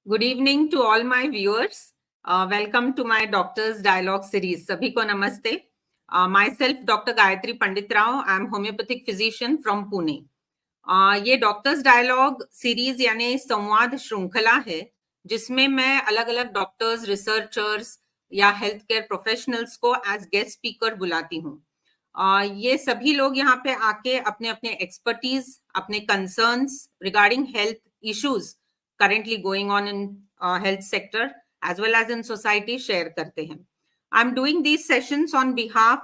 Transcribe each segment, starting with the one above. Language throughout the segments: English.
Good evening to all my viewers. Welcome to my Doctor's Dialogue series. सभी को नमस्ते. Myself Dr. Gayatri Panditrao. I am homeopathic physician from Pune. ये Doctor's Dialogue series यानी संवाद श्रृंखला है जिसमें मैं अलग अलग डॉक्टर्स, रिसर्चर्स या हेल्थ केयर प्रोफेशनल्स को एज गेस्ट स्पीकर बुलाती हूँ. ये सभी लोग यहाँ पे आके अपने अपने एक्सपर्टीज, अपने concerns regarding health issues currently going on in health sector as well as in society share करते हैं. I'm doing these sessions on behalf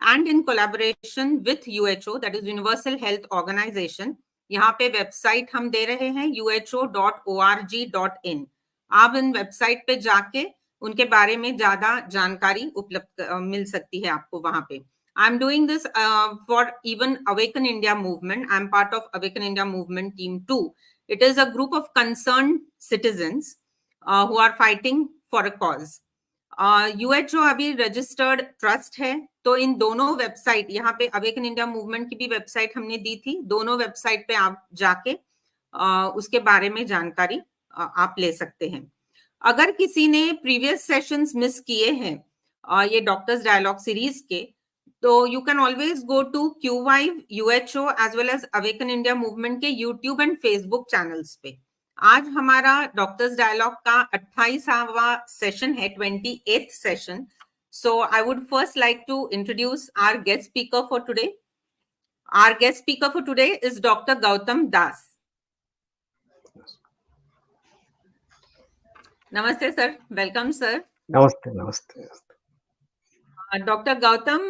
and in collaboration with UHO, that is Universal Health Organization. यहाँ पे website हम दे रहे हैं uho.org.in. आप इन website पे जाके उनके बारे में ज्यादा जानकारी उपलब्ध मिल सकती है आपको वहां पे. I'm doing this for even Awaken India movement. I'm part of Awaken India movement team 2. It is a group of concerned citizens who are fighting for a cause. UHO अभी रजिस्टर्ड ट्रस्ट है, तो इन दोनों website, यहाँ पे awaken India movement की भी website हमने दी थी, दोनों वेबसाइट पे आप जाके उसके बारे में जानकारी आप ले सकते हैं. अगर किसी ने प्रीवियस सेशंस मिस किए हैं ये डॉक्टर्स डायलॉग सीरीज के, तो you can always go to Qvive, UHO as well as Awaken India Movement के YouTube and Facebook चैनल्स पे. आज हमारा डॉक्टर्स डायलॉग का 28वां सेशन है, 28th session. So I would first like to introduce our guest speaker for today. Our guest speaker for today is Dr. Gautam Das. Namaste sir, welcome sir. नमस्ते. Doctor Gautam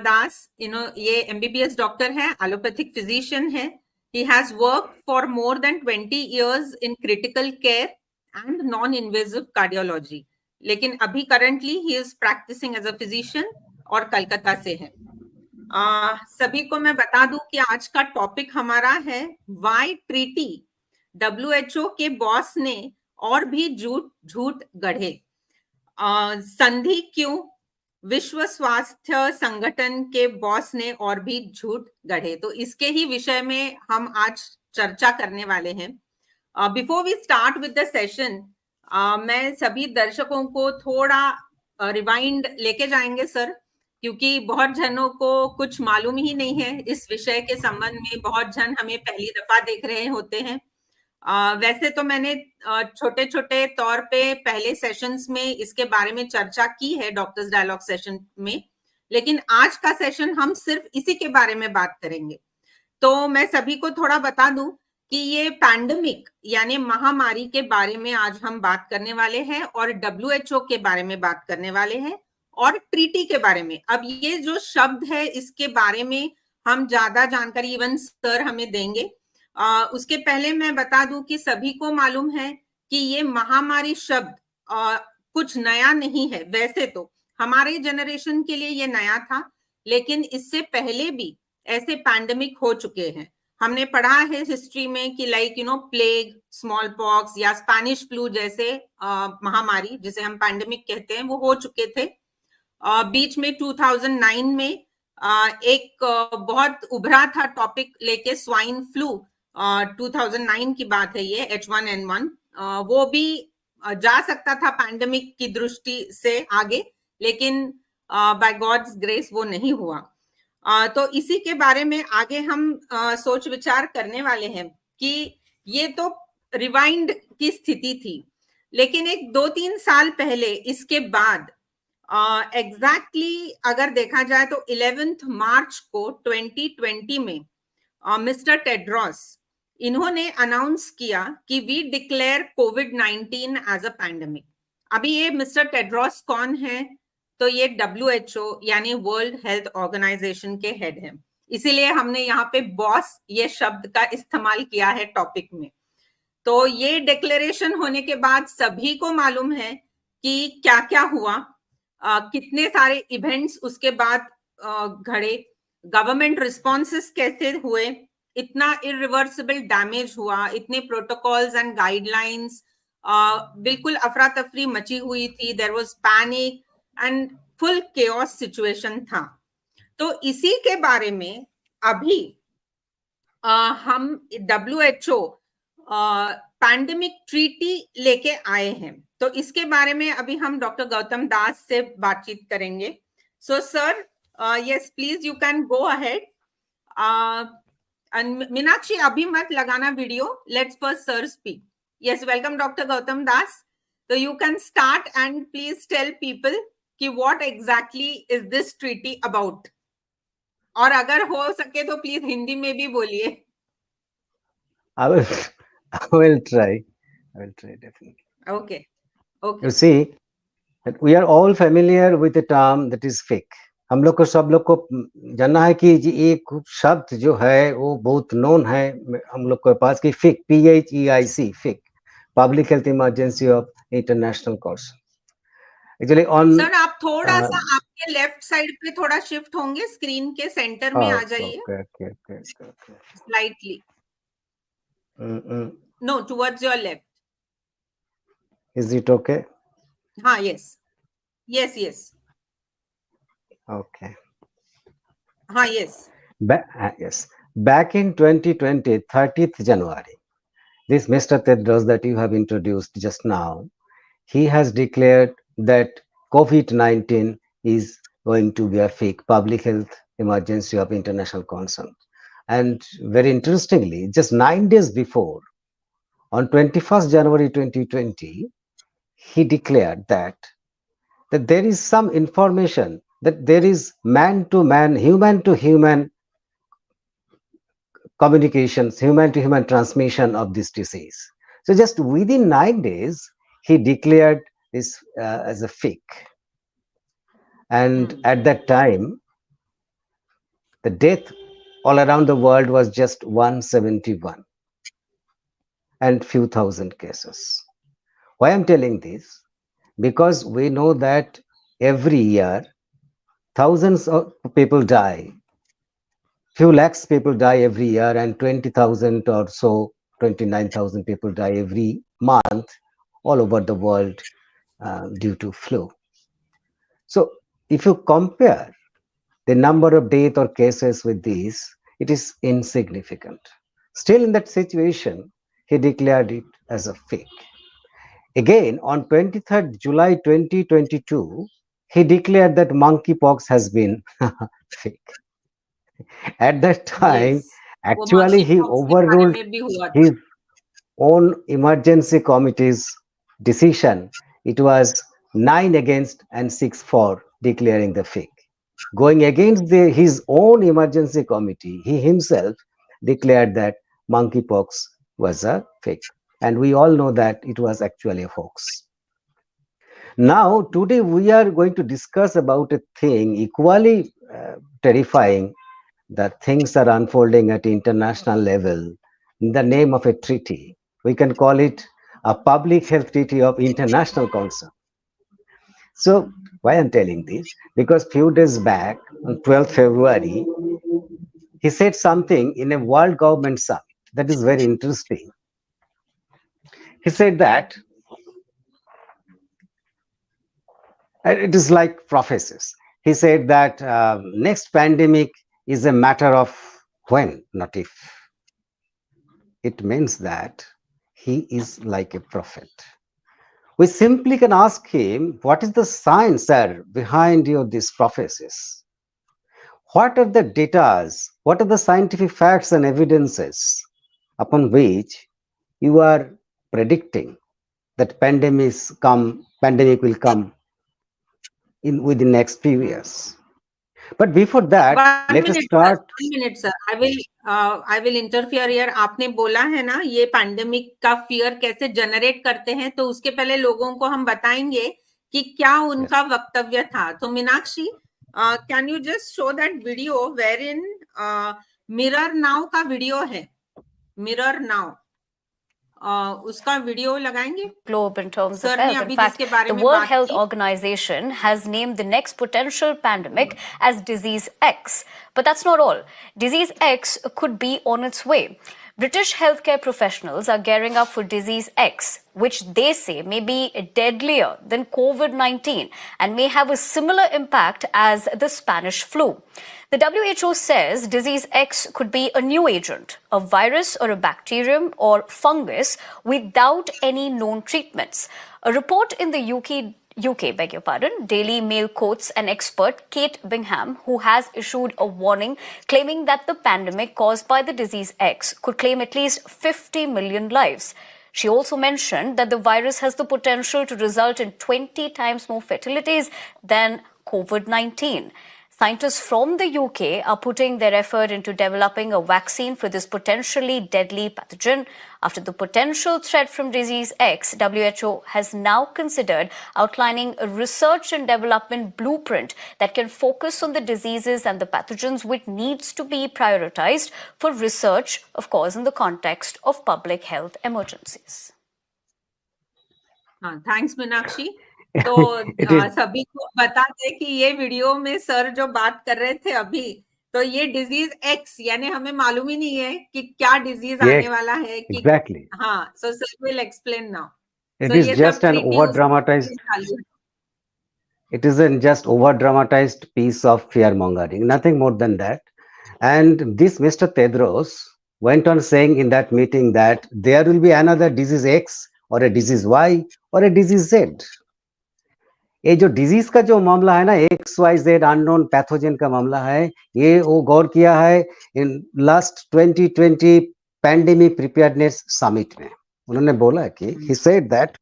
Das, ये MBBS doctor है, allopathic physician है. He has work for more than 20 years in critical care and non invasive cardiology, लेकिन अभी currently he is practising as a physician और कलकत्ता से है. सभी को मैं बता दूं कि आज का टॉपिक हमारा है व्हाई ट्रीटी WHO के बॉस ने और भी झूठ गढ़े, संधि क्यों विश्व स्वास्थ्य संगठन के बॉस ने और भी झूठ गढ़े. तो इसके ही विषय में हम आज चर्चा करने वाले हैं. Before we start with the session, मैं सभी दर्शकों को थोड़ा रिवाइंड लेके जाएंगे सर, क्योंकि बहुत जनों को कुछ मालूम ही नहीं है इस विषय के संबंध में. बहुत जन हमें पहली दफा देख रहे होते हैं. वैसे तो मैंने छोटे छोटे तौर पे पहले सेशंस में इसके बारे में चर्चा की है डॉक्टर्स डायलॉग सेशन में, लेकिन आज का सेशन हम सिर्फ इसी के बारे में बात करेंगे. तो मैं सभी को थोड़ा बता दूं कि ये पैंडेमिक यानी महामारी के बारे में आज हम बात करने वाले हैं और WHO के बारे में बात करने वाले हैं और ट्रीटी के बारे में. अब ये जो शब्द है इसके बारे में हम ज्यादा जानकारी इवन सर हमें देंगे. उसके पहले मैं बता दूं कि सभी को मालूम है कि ये महामारी शब्द कुछ नया नहीं है. वैसे तो हमारे जनरेशन के लिए ये नया था, लेकिन इससे पहले भी ऐसे पैंडेमिक हो चुके हैं. हमने पढ़ा है हिस्ट्री में कि लाइक प्लेग, स्मॉल पॉक्स या स्पेनिश फ्लू जैसे महामारी जिसे हम पैंडेमिक कहते हैं वो हो चुके थे. बीच में 2009 में एक बहुत उभरा था टॉपिक लेके, स्वाइन फ्लू. 2009 की बात है ये, H1N1. वो भी जा सकता था पैंडेमिक की दृष्टि से आगे, लेकिन बाय गॉड्स ग्रेस वो नहीं हुआ. तो इसी के बारे में आगे हम सोच विचार करने वाले हैं कि ये तो रिवाइंड की स्थिति थी, लेकिन एक 2-3 साल पहले इसके बाद एग्जैक्टली अगर देखा जाए तो 11 मार्च को 2020 में मिस्टर टेड्रोस इन्होंने अनाउंस किया कि वी डिक्लेयर कोविड-19 एज अ पैंडेमिक. अभी ये मिस्टर टेड्रोस कौन है? तो ये WHO यानी वर्ल्ड हेल्थ ऑर्गेनाइजेशन के हेड हैं, इसीलिए हमने यहाँ पे बॉस ये शब्द का इस्तेमाल किया है टॉपिक में. तो ये डिक्लेरेशन होने के बाद सभी को मालूम है कि क्या क्या हुआ, कितने सारे इवेंट्स उसके बाद घड़े, गवर्नमेंट रिस्पॉन्सेस कैसे हुए, इतना इरिवर्सिबल डैमेज हुआ, इतने प्रोटोकॉल्स एंड गाइडलाइंस, बिल्कुल अफरा तफरी मची हुई थी. There was panic and full chaos situation था. तो इसी के बारे में अभी हम WHO पैंडेमिक ट्रीटी लेके आए हैं। तो इसके बारे में अभी हम डॉक्टर गौतम दास से बातचीत करेंगे। So sir, yes please you can go ahead. Meenakshi अभी मत लगाना video, let's first sir speak. Yes, welcome doctor Gautam Das. तो you can start and please tell people कि what exactly is this treaty about, और अगर हो सके तो प्लीज हिंदी में भी बोलिए। I will try definitely. Okay. You see, that we are all familiar with the term that is fake. हम लोग को सब लोग को जानना है कि ये एक शब्द जो है वो बहुत नोन है हम लोग के पास कि फिक, PHEIC, फिक, public health emergency of international cause. Actually on sir आप थोड़ा सा आपके लेफ्ट साइड पे थोड़ा शिफ्ट होंगे, स्क्रीन के सेंटर में आ जाइए slightly. No, towards your left. Is it okay? हाँ, यस यस यस, ओके, हाँ yes. Yes, back in 2020, 30th January, this Mr. Tedros that you have introduced just now, he has declared that COVID-19 is going to be a fake public health emergency of international concern. And very interestingly, just 9 days before, on 21st January 2020, he declared that there is some information that there is man-to-man, human-to-human communications, human-to-human transmission of this disease. So just within 9 days, he declared this as a fake. And at that time, the death all around the world was just 171 and few thousand cases. Why I'm telling this? Because we know that every year, thousands of people die. Few lakhs people die every year, and 20,000 or so, 29,000 people die every month all over the world due to flu. So if you compare the number of death or cases with these, it is insignificant. Still in that situation, he declared it as a fake. Again, on 23rd July 2022, he declared that monkeypox has been fake. At that time, yes, actually he overruled his own emergency committee's decision. It was 9 against and 6 for declaring the fake. Going against his own emergency committee, he himself declared that monkeypox was a fake. And we all know that it was actually a hoax. Now, today we are going to discuss about a thing equally terrifying. That things are unfolding at international level in the name of a treaty. We can call it a public health treaty of international concern. So why I'm telling this? Because few days back, on 12th February, he said something in a World Government Summit that is very interesting. He said that it is like prophecies. He said that next pandemic is a matter of when, not if. It means that he is like a prophet. We simply can ask him, what is the science, sir, behind these prophecies? What are the data? What are the scientific facts and evidences upon which you are predicting that pandemic will come within the next few years? But before that, let us start. 1 minute, sir. I will interfere here. आपने बोला है ना ये pandemic का fear कैसे generate करते हैं, तो उसके पहले लोगों को हम बताएंगे कि क्या उनका वक्तव्य था। तो Meenakshi, can you just show that video where in Mirror Now का वीडियो है, मिरर नाउ उसका वीडियो लगाएंगे globe in terms of health. In fact, the World Health Organization has named the next potential pandemic as Disease X. But that's not all. Disease X could be on its way. British healthcare professionals are gearing up for disease X, which they say may be deadlier than COVID-19 and may have a similar impact as the Spanish flu. The WHO says disease X could be a new agent, a virus or a bacterium or fungus without any known treatments. A report in the UK, beg your pardon, Daily Mail quotes an expert, Kate Bingham, who has issued a warning claiming that the pandemic caused by the disease X could claim at least 50 million lives. She also mentioned that the virus has the potential to result in 20 times more fatalities than COVID-19. Scientists from the UK are putting their effort into developing a vaccine for this potentially deadly pathogen. After the potential threat from disease X, WHO has now considered outlining a research and development blueprint that can focus on the diseases and the pathogens which needs to be prioritized for research, of course, in the context of public health emergencies. Thanks, Meenakshi. तो सभी को बता दे कि ये video में sir जो बात कर रहे थे अभी, तो ये डिजीज एक्स यानी हमें मालूम ही नहीं है कि क्या डिजीज आने वाला है कि exactly. हाँ, so sir will explain now. It is just an over dramatized. It isn't just over dramatized piece of fear mongering, nothing more than that. And this Mr. Tedros went on saying in that meeting that there will be another disease X or a disease Y or a disease Z. ये जो disease का जो मामला है ना, XYZ unknown pathogen का मामला है, ये वो गौर किया है in last 2020 pandemic preparedness summit में. उन्होंने बोला कि he said that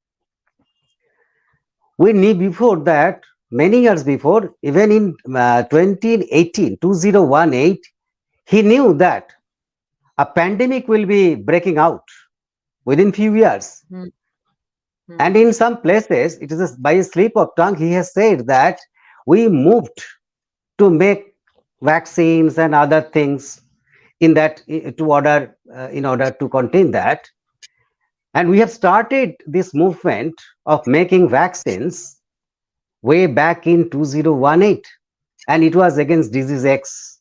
we knew before that many years before, even in 2018, he knew that a pandemic will be breaking out within few years. And in some places, it is by a slip of tongue, he has said that we moved to make vaccines and other things in order to contain that. And we have started this movement of making vaccines way back in 2018, and it was against disease X.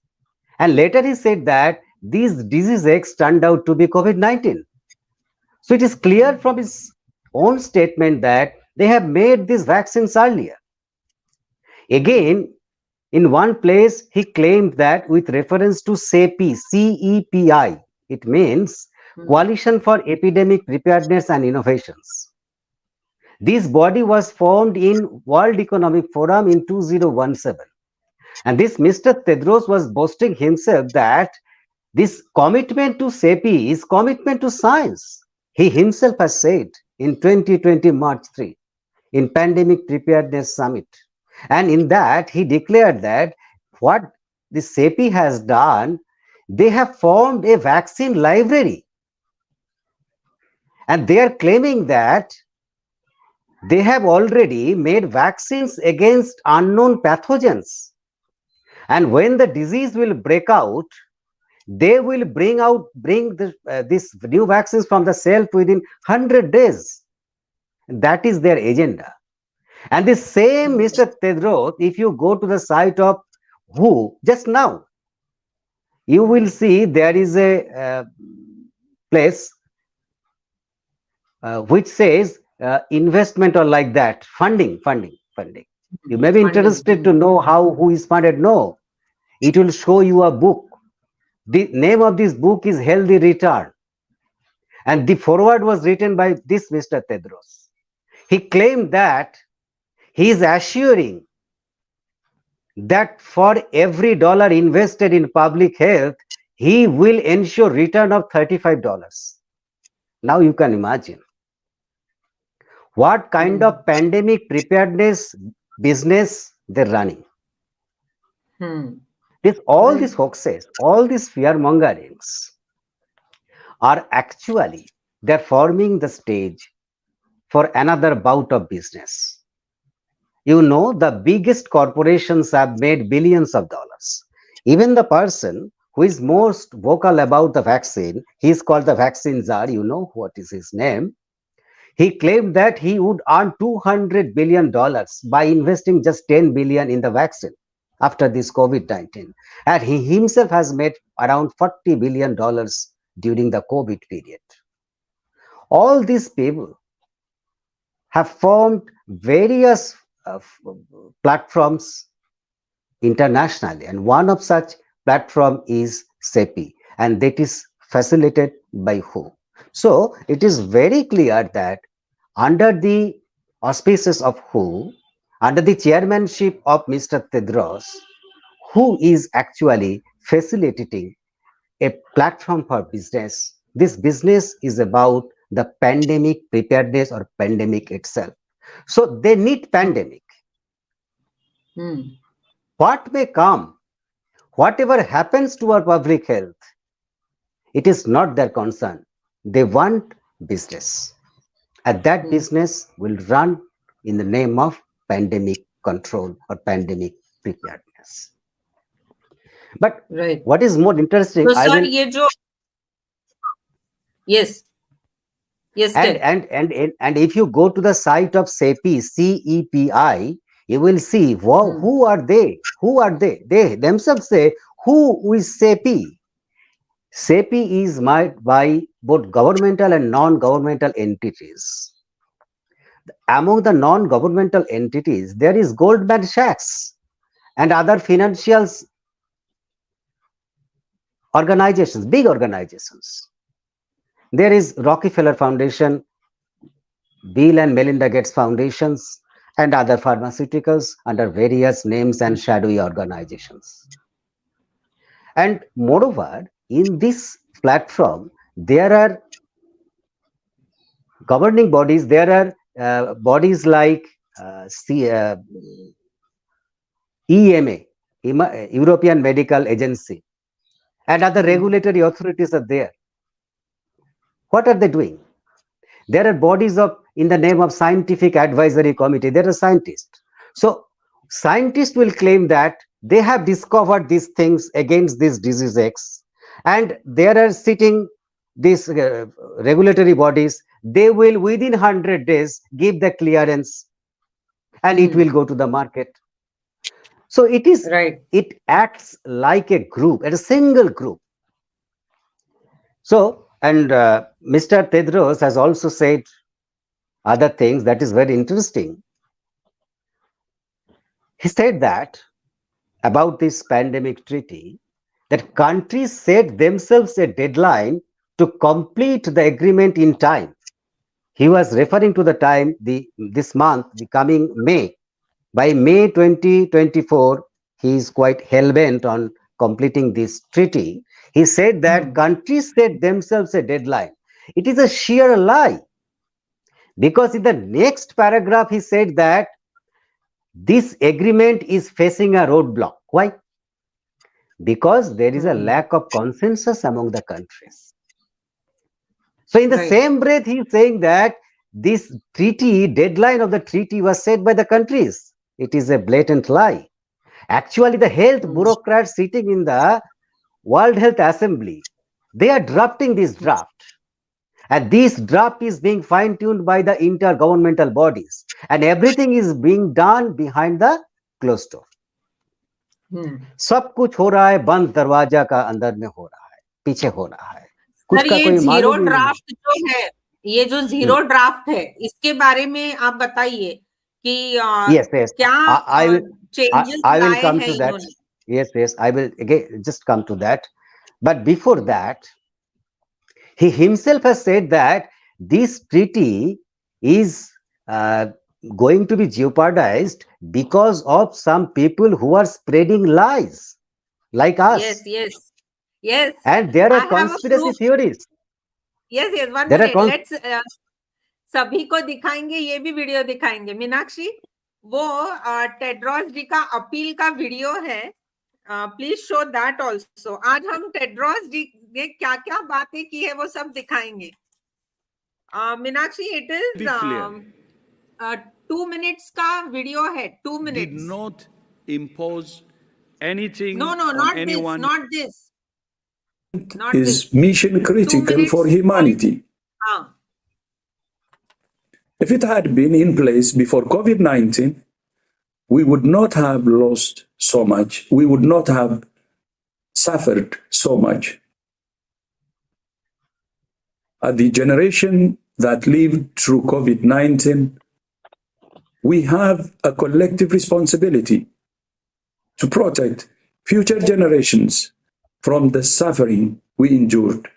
And later he said that these disease X turned out to be COVID-19. So it is clear from his own statement that they have made these vaccines earlier. Again, in one place, he claimed that with reference to CEPI, CEPI, it means Coalition for Epidemic Preparedness and Innovations. This body was formed in World Economic Forum in 2017. And this Mr. Tedros was boasting himself that this commitment to CEPI is commitment to science. He himself has said in 2020 March 3 in Pandemic Preparedness Summit. And in that, he declared that what the CEPI has done, they have formed a vaccine library. And they are claiming that they have already made vaccines against unknown pathogens. And when the disease will break out, they will bring these new vaccines from the shelf within 100 days. That is their agenda. And the same Mr. Tedros, if you go to the site of WHO just now, you will see there is a place which says investment or like that, funding. You may be interested to know who is funded. No, it will show you a book. The name of this book is Healthy Return. And the foreword was written by this Mr. Tedros. He claimed that he is assuring that for every dollar invested in public health, he will ensure return of $35. Now you can imagine what kind of pandemic preparedness business they're running. All these hoaxes, all these fear mongerings are actually, they're forming the stage for another bout of business. You know, the biggest corporations have made billions of dollars. Even the person who is most vocal about the vaccine, he is called the vaccine czar, you know what is his name. He claimed that he would earn $200 billion by investing just $10 billion in the vaccine after this COVID-19. And he himself has made around $40 billion during the COVID period. All these people have formed various platforms internationally, and one of such platform is CEPI, and that is facilitated by WHO. So it is very clear that under the auspices of WHO, under the chairmanship of Mr. Tedros, who is actually facilitating a platform for business. This business is about the pandemic preparedness or pandemic itself. So they need pandemic. What may come, whatever happens to our public health, it is not their concern. They want business. And that business will run in the name of pandemic control or pandemic preparedness. But what is more interesting, so, sir, yes. Yes, and if you go to the site of CEPI, CEPI, you will see who are they? Who are they? They themselves say, who is CEPI? CEPI is made by both governmental and non-governmental entities. Among the non-governmental entities, there is Goldman Sachs and other financial organizations, big organizations. There is Rockefeller Foundation, Bill and Melinda Gates Foundations, and other pharmaceuticals under various names and shadowy organizations. And moreover, in this platform, there are governing bodies, there are bodies like EMA, European Medical Agency, and other regulatory authorities are there. What are they doing? There are bodies in the name of Scientific Advisory Committee. There are scientists. So scientists will claim that they have discovered these things against this disease X, and there are sitting these regulatory bodies. They will within 100 days give the clearance, and it will go to the market. So it is it acts like a group, a single group. So, and Mr. Tedros has also said other things that is very interesting. He said that about this pandemic treaty, that countries set themselves a deadline to complete the agreement in time. He was referring to the time, this month, the coming May. By May 2024, he is quite hell-bent on completing this treaty. He said that countries set themselves a deadline. It is a sheer lie. Because in the next paragraph, he said that this agreement is facing a roadblock. Why? Because there is a lack of consensus among the countries. So in the same breath, he is saying that this treaty, deadline of the treaty was set by the countries. It is a blatant lie. Actually, the health bureaucrats sitting in the World Health Assembly, they are drafting this draft. And this draft is being fine-tuned by the intergovernmental bodies. And everything is being done behind the closed door. सब कुछ हो रहा है बंद दरवाजा का अंदर में हो रहा है, पीछे हो रहा है. सर, ये जीरो ड्राफ्ट जो है, ये जो जीरो ड्राफ्ट है, इसके बारे में आप बताइए कि क्या चेंजेस लाए हैं इन्होंने. Yes, I will again just come to that. But before that, he himself has said that this treaty is going to be jeopardized because of some people who are spreading lies like us. Yes. And there are conspiracy theories. Yes, 1 minute. Let's सभी को दिखाएंगे, ये भी video दिखाएंगे. मीनाक्षी, वो Tedros जी का appeal का video है. Please show that also. आज हम टेड्रोस जी ने क्या क्या बातें की है वो सब दिखाएंगे. मीनाक्षी, इट इज 2 minutes का वीडियो है. 2 minutes. Did not impose anything. No, not anyone. Not this. Not is this. mission critical for humanity. If it had been in place before COVID-19, we would not have lost so much. We would not have suffered so much. the generation that lived through COVID-19, we have a collective responsibility to protect future generations from the suffering we endured.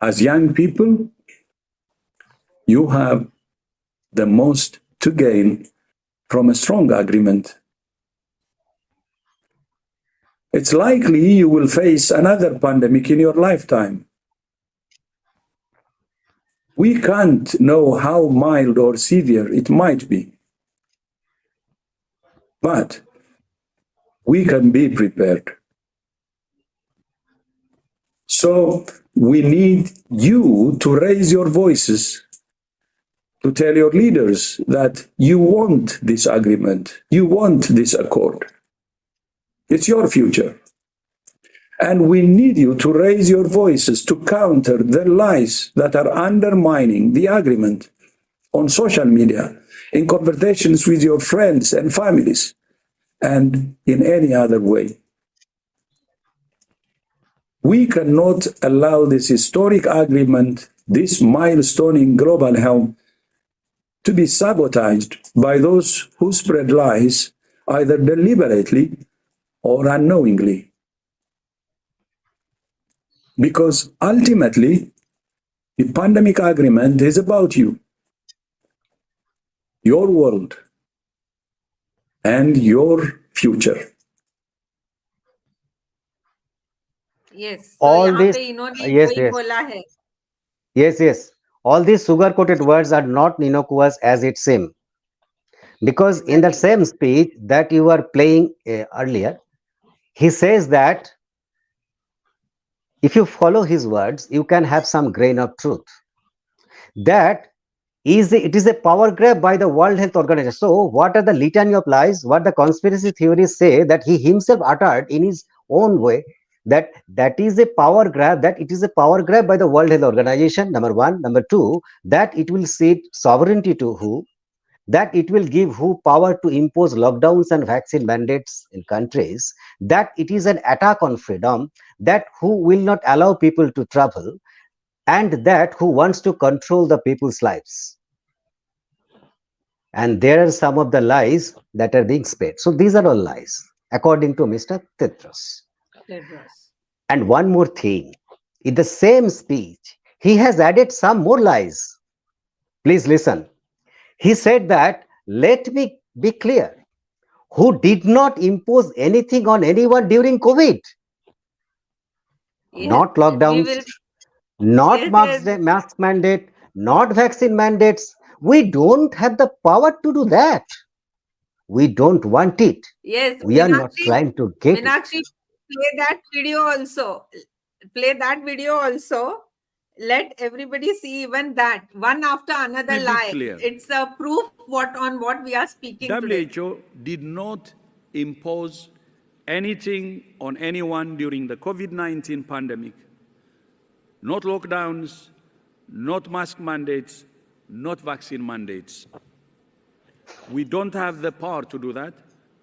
As young people, you have the most to gain from a strong agreement. It's likely you will face another pandemic in your lifetime. We can't know how mild or severe it might be, but we can be prepared. So we need you to raise your voices, to tell your leaders that you want this agreement, you want this accord. It's your future. And we need you to raise your voices to counter the lies that are undermining the agreement on social media, in conversations with your friends and families, and in any other way. We cannot allow this historic agreement, this milestone in global health, to be sabotaged by those who spread lies, either deliberately or unknowingly. Because ultimately, the pandemic agreement is about you, your world, and your future. Yes. All यहाँ this, पे इन्होंने yes, वही yes, बोला है. yes. All these sugar-coated words are not innocuous as it seems. Because in that Exactly. same speech that you were playing earlier, he says that if you follow his words, you can have some grain of truth. That it is a power grab by the World Health Organization. So what are the litany of lies, what the conspiracy theories say that he himself uttered in his own way, that is a power grab, that it is a power grab by the World Health Organization, number one. Number two, that it will cede sovereignty to who, that it will give who power to impose lockdowns and vaccine mandates in countries, that it is an attack on freedom, that who will not allow people to travel, and that who wants to control the people's lives. And there are some of the lies that are being spread. So these are all lies, according to Mr. Tedros. Tedros. And one more thing, in the same speech, he has added some more lies. Please listen. He said that, let me be clear, who did not impose anything on anyone during COVID. Yes, Not we lockdowns, will. not Yes, yes. mask mandate, not vaccine mandates. We don't have the power to do that. We don't want it. Yes, We are not trying to get it. Meenakshi, play that video also. Play that video also. Let everybody see even that. One after another Be lie. clear. It's a proof on what we are speaking today. WHO did not impose anything on anyone during the COVID-19 pandemic. Not lockdowns, not mask mandates, not vaccine mandates. We don't have the power to do that.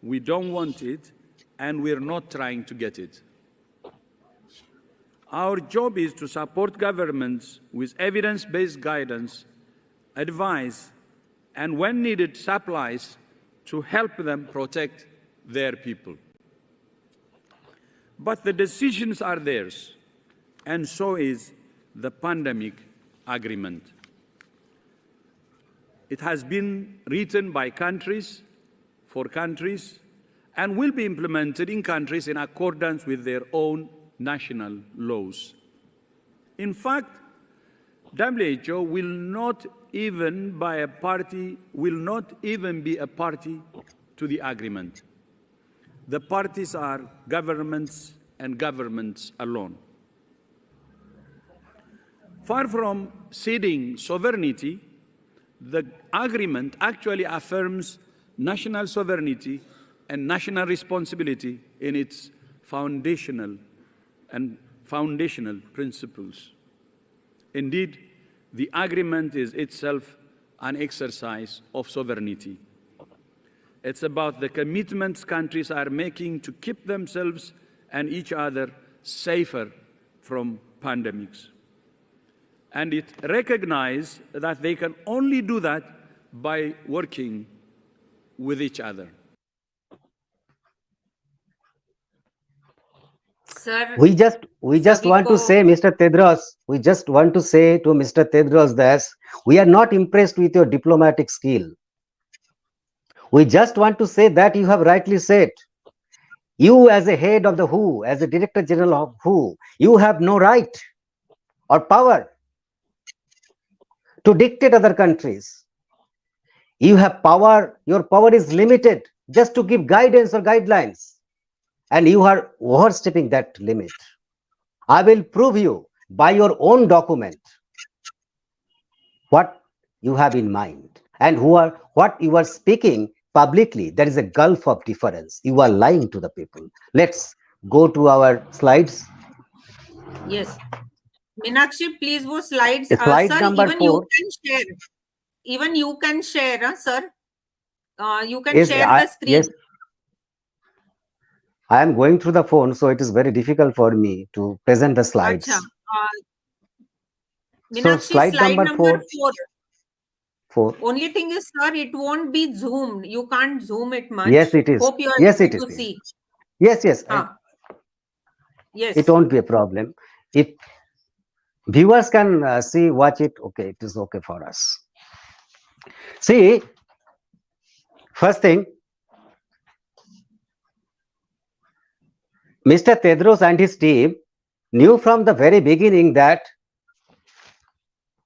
We don't want it, and we're not trying to get it. Our job is to support governments with evidence-based guidance, advice, and when needed, supplies to help them protect their people. But the decisions are theirs, and so is the pandemic agreement. It has been written by countries, for countries, and will be implemented in countries in accordance with their own national laws. In fact, WHO will not even be a party to the agreement. The parties are governments and governments alone. Far from ceding sovereignty, the agreement actually affirms national sovereignty and national responsibility in its foundational principles. Indeed, the agreement is itself an exercise of sovereignty. It's about the commitments countries are making to keep themselves and each other safer from pandemics. and it recognized that they can only do that by working with each other. Sir, We just want to say, Mr. Tedros, we just want to say to Mr. Tedros that we are not impressed with your diplomatic skill. We just want to say that you have rightly said. You as a head of the WHO, as a Director General of WHO, you have no right or power to dictate other countries. You have power, your power is limited just to give guidance or guidelines. And you are overstepping that limit. I will prove you by your own document what you have in mind and what you are speaking publicly. There is a gulf of difference. You are lying to the people. Let's go to our slides. Yes. Meenakshi, please wo slides. Slide Sir, number even 4. you can share. Even you can share, sir. You can Yes, share the screen. Yes. I am going through the phone, so it is very difficult for me to present the slides. Acha. So Meenakshi, slide number 4. 4. Only thing is, sir, it won't be zoomed. You can't zoom it much. Yes, it is. Hope you are Yes, able it to is. see. Yes. Yes. It won't be a problem. If viewers can watch it, okay, it is okay for us. See, first thing, Mr. Tedros and his team knew from the very beginning that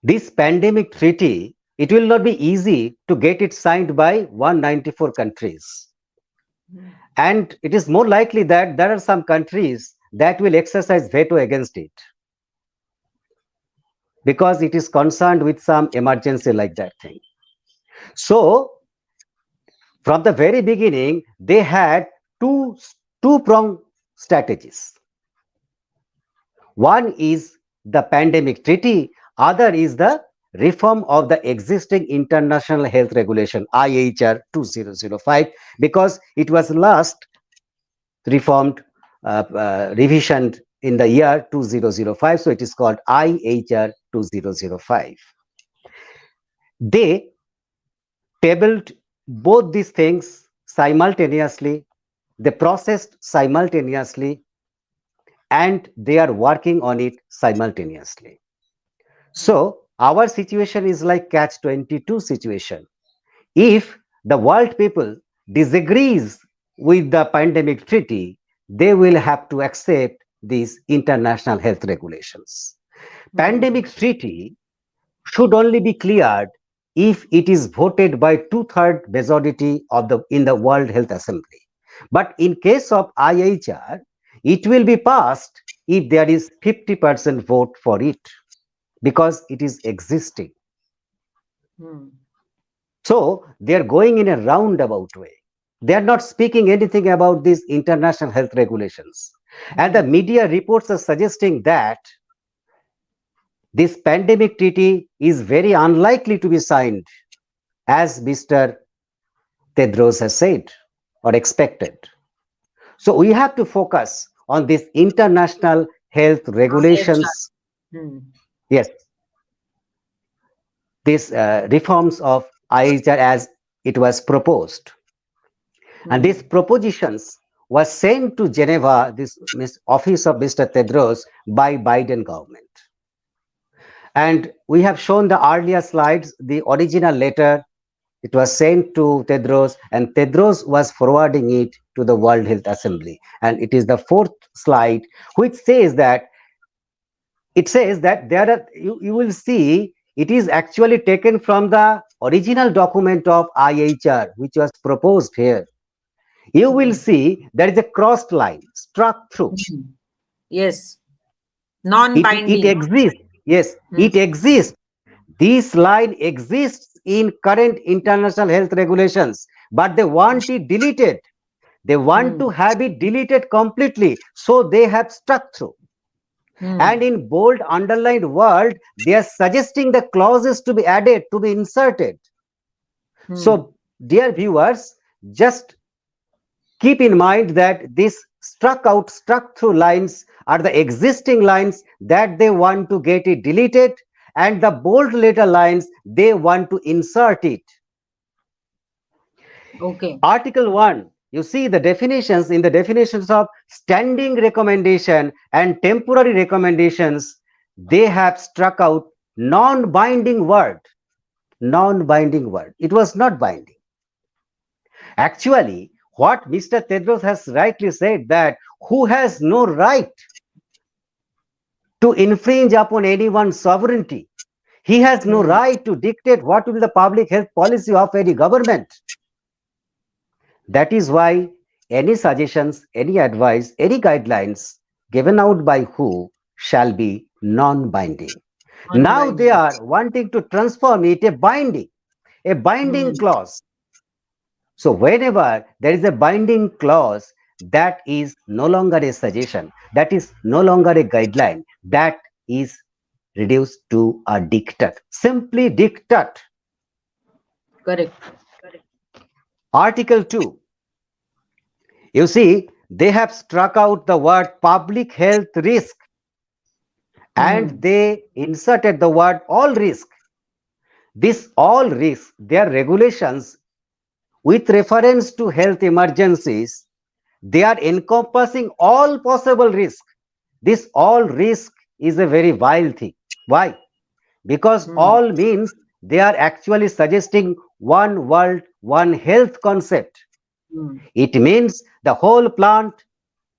this pandemic treaty, it will not be easy to get it signed by 194 countries. And it is more likely that there are some countries that will exercise veto against it, because it is concerned with some emergency like that thing. So, from the very beginning, they had two-pronged strategies. One is the pandemic treaty, other is the reform of the existing international health regulation, IHR 2005, because it was last reformed, revisioned in the year 2005, so it is called IHR 2005. They tabled both these things simultaneously, they processed simultaneously, and they are working on it simultaneously. So our situation is like catch-22 situation. If the world people disagrees with the pandemic treaty, they will have to accept these international health regulations. Pandemic treaty should only be cleared if it is voted by 2/3 majority in the World Health Assembly. But in case of IHR, it will be passed if there is 50% vote for it, because it is existing. So they are going in a roundabout way. They are not speaking anything about these international health regulations. And the media reports are suggesting that this pandemic treaty is very unlikely to be signed, as Mr. Tedros has said or expected. So we have to focus on these international health regulations. Yes. These reforms of IHR as it was proposed. And these propositions were sent to Geneva, this office of Mr. Tedros, by Biden government. And we have shown the earlier slides, the original letter, it was sent to Tedros, and Tedros was forwarding it to the World Health Assembly. And it is the 4th slide, which says that, there are, you will see, it is actually taken from the original document of IHR, which was proposed here. You will see there is a crossed line struck through. Yes. Non-binding. It exists. Yes, it exists. This line exists in current international health regulations, but they want it deleted. They want to have it deleted completely. So they have struck through. And in bold underlined word, they are suggesting the clauses to be added, to be inserted. So, dear viewers, just keep in mind that these struck through lines are the existing lines that they want to get it deleted, and the bold letter lines, they want to insert it. Okay. Article 1, you see the definitions. In the definitions of standing recommendation and temporary recommendations, they have struck out non-binding word. Non-binding word. It was not binding. Actually, what Mr. Tedros has rightly said, that who has no right to infringe upon anyone's sovereignty. He has no right to dictate what will be the public health policy of any government. That is why any suggestions, any advice, any guidelines given out by WHO shall be non-binding. Now they are wanting to transform it a binding clause. So whenever there is a binding clause, that is no longer a suggestion, that is no longer a guideline, that is reduced to a diktat, simply diktat. Correct. Article 2, you see, they have struck out the word public health risk and they inserted the word all risk. This all risk, their regulations with reference to health emergencies, they are encompassing all possible risk. This all risk is a very vile thing. Why? Because all means they are actually suggesting one world, one health concept. It means the whole plant,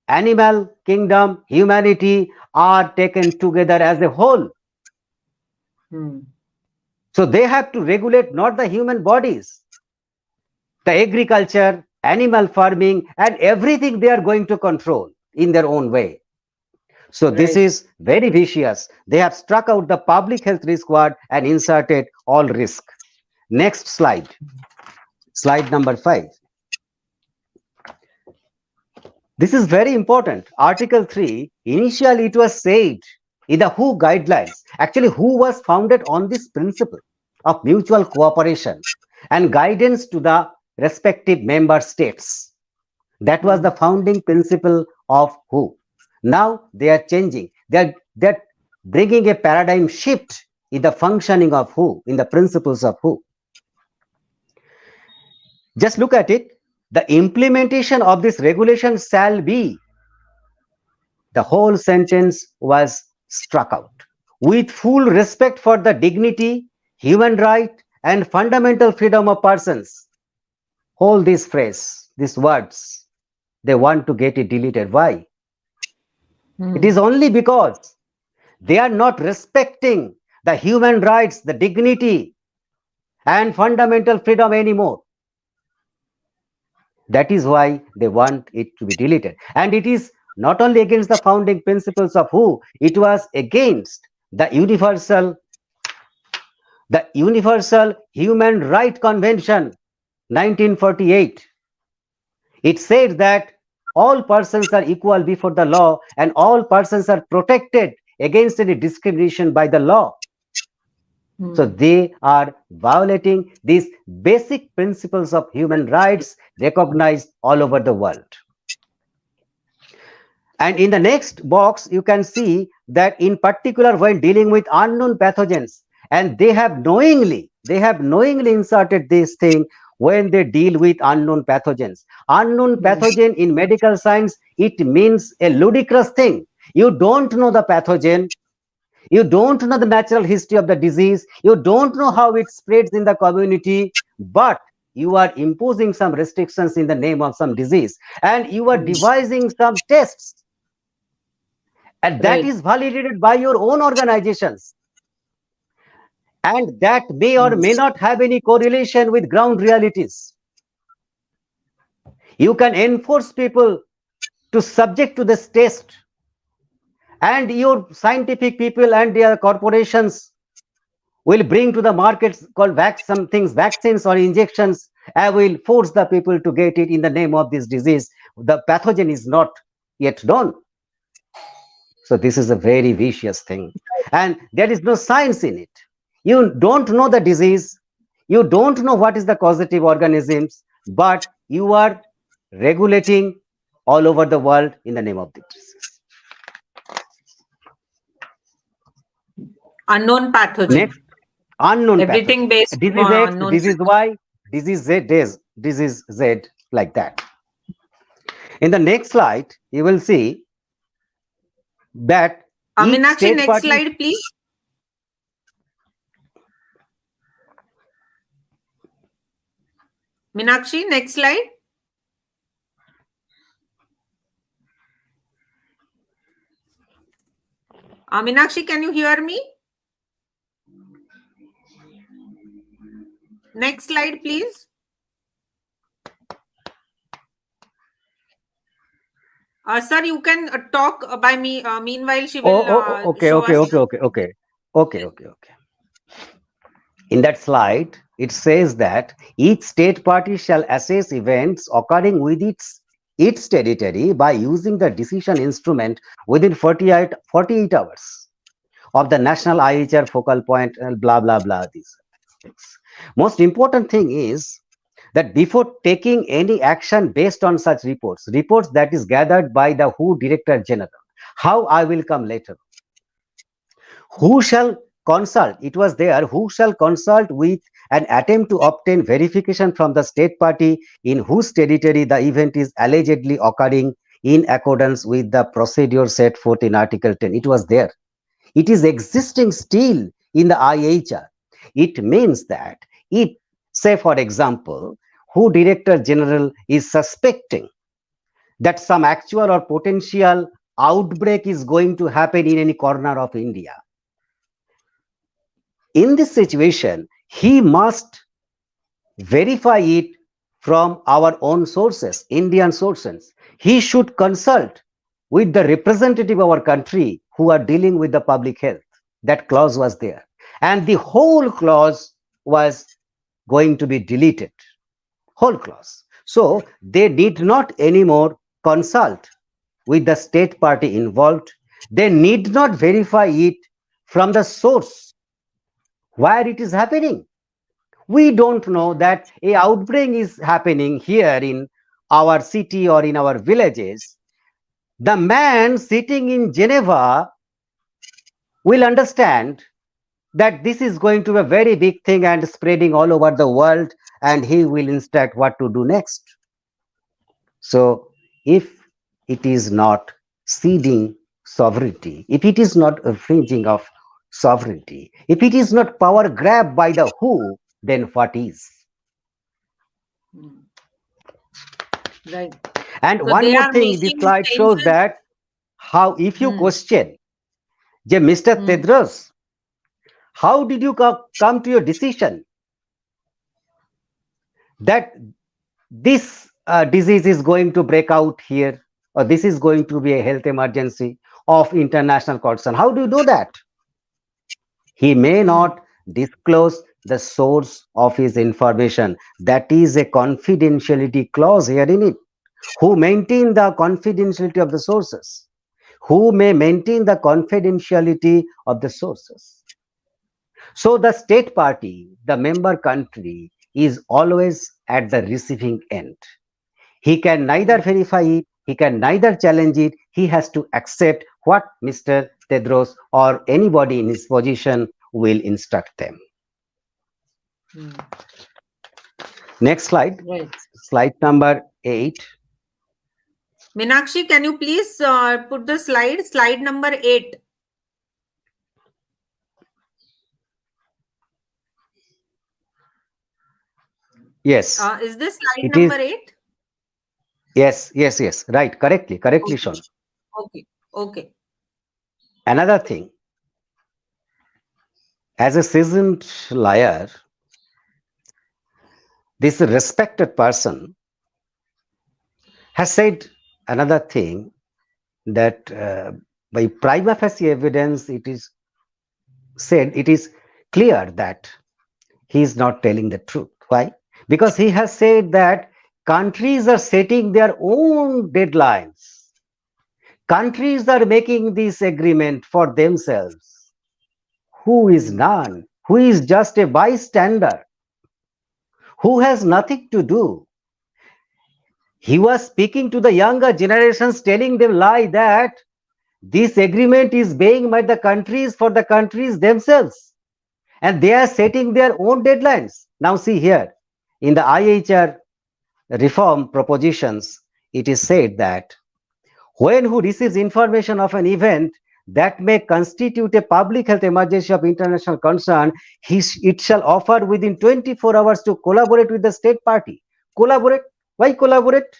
animal kingdom, humanity are taken together as a whole. So they have to regulate not the human bodies, the agriculture, animal farming, and everything they are going to control in their own way. So this is very vicious. They have struck out the public health risk word and inserted all risk. Next slide. Slide number 5. This is very important. Article 3, initially it was said in the WHO guidelines. Actually, WHO was founded on this principle of mutual cooperation and guidance to the respective member states. That was the founding principle of WHO. Now they are changing. They're bringing a paradigm shift in the functioning of WHO, in the principles of WHO. Just look at it. The implementation of this regulation shall be, the whole sentence was struck out. With full respect for the dignity, human right, and fundamental freedom of persons. Hold this phrase, these words. They want to get it deleted. Why? It is only because they are not respecting the human rights, the dignity, and fundamental freedom anymore. That is why they want it to be deleted. And it is not only against the founding principles of WHO, it was against the Universal Human Rights Convention 1948. It said that all persons are equal before the law and all persons are protected against any discrimination by the law. So they are violating these basic principles of human rights recognized all over the world. And in the next box, you can see that in particular when dealing with unknown pathogens, and they have knowingly inserted this thing when they deal with unknown pathogens. Unknown pathogen in medical science, it means a ludicrous thing. You don't know the pathogen. You don't know the natural history of the disease. You don't know how it spreads in the community, but you are imposing some restrictions in the name of some disease, and you are devising some tests, and that is validated by your own organizations, and that may or may not have any correlation with ground realities. You can enforce people to subject to this test, and your scientific people and their corporations will bring to the markets called vaccines or injections, and will force the people to get it in the name of this disease. The pathogen is not yet known. So this is a very vicious thing, and there is no science in it. You don't know the disease, you don't know what is the causative organisms, but you are regulating all over the world in the name of the disease. Unknown pathogen. Next, unknown Everything pathogen. based This is on X, unknown this is pathogen. Y, this is Z, this is Z, like that. In the next slide, you will see that each Meenakshi, state next party. slide, please. Meenakshi, next slide. Meenakshi, can you hear me? Next slide, please. Sir, you can talk by me. Meanwhile, she will Okay. show us. In that slide, it says that each state party shall assess events occurring with its territory by using the decision instrument within 48 hours of the national IHR focal point, blah, blah, blah, these things. Most important thing is that before taking any action based on such reports that is gathered by the WHO Director General, how I will come later. Who shall consult? It was there. Who shall consult with an attempt to obtain verification from the state party in whose territory the event is allegedly occurring in accordance with the procedure set forth in Article 10. It was there. It is existing still in the IHR. It means that it, say for example, WHO Director General is suspecting that some actual or potential outbreak is going to happen in any corner of India. In this situation, he must verify it from our own sources, Indian sources. He should consult with the representative of our country who are dealing with the public health. That clause was there. And the whole clause was going to be deleted. Whole clause. So they did not anymore consult with the state party involved. They need not verify it from the source where it is happening. We don't know that a outbreak is happening here in our city or in our villages. The man sitting in Geneva will understand that this is going to be a very big thing and spreading all over the world, and he will instruct what to do next. So if it is not ceding sovereignty, if it is not infringing of sovereignty, if it is not power grab by the WHO, then what is? Right. And So one they more are thing, this making slide shows changes. that how, if you question, Mr. Tedros, how did you come to your decision that this disease is going to break out here, or this is going to be a health emergency of international concern? How do you know that? He may not disclose the source of his information. That is a confidentiality clause here in it. Who maintain the confidentiality of the sources? Who may maintain the confidentiality of the sources? So the state party, the member country, is always at the receiving end. He can neither verify it, he can neither challenge it, he has to accept what Mr. Tedros or anybody in his position will instruct them. Next slide. Right. Slide number 8. Meenakshi, can you please put the slide number 8? Yes. Is this slide It number is, 8? Yes. Right. Correctly Okay. shown. Okay. Another thing, as a seasoned liar, this respected person has said another thing, that by prima facie evidence, it is said, it is clear that he is not telling the truth. Why? Because he has said that countries are setting their own deadlines. Countries are making this agreement for themselves. Who is none? Who is just a bystander? Who has nothing to do? He was speaking to the younger generations, telling them lie that this agreement is being by the countries for the countries themselves, and they are setting their own deadlines. Now see here, in the IHR reform propositions, it is said that when who receives information of an event that may constitute a public health emergency of international concern, it shall offer within 24 hours to collaborate with the state party. Collaborate? Why collaborate?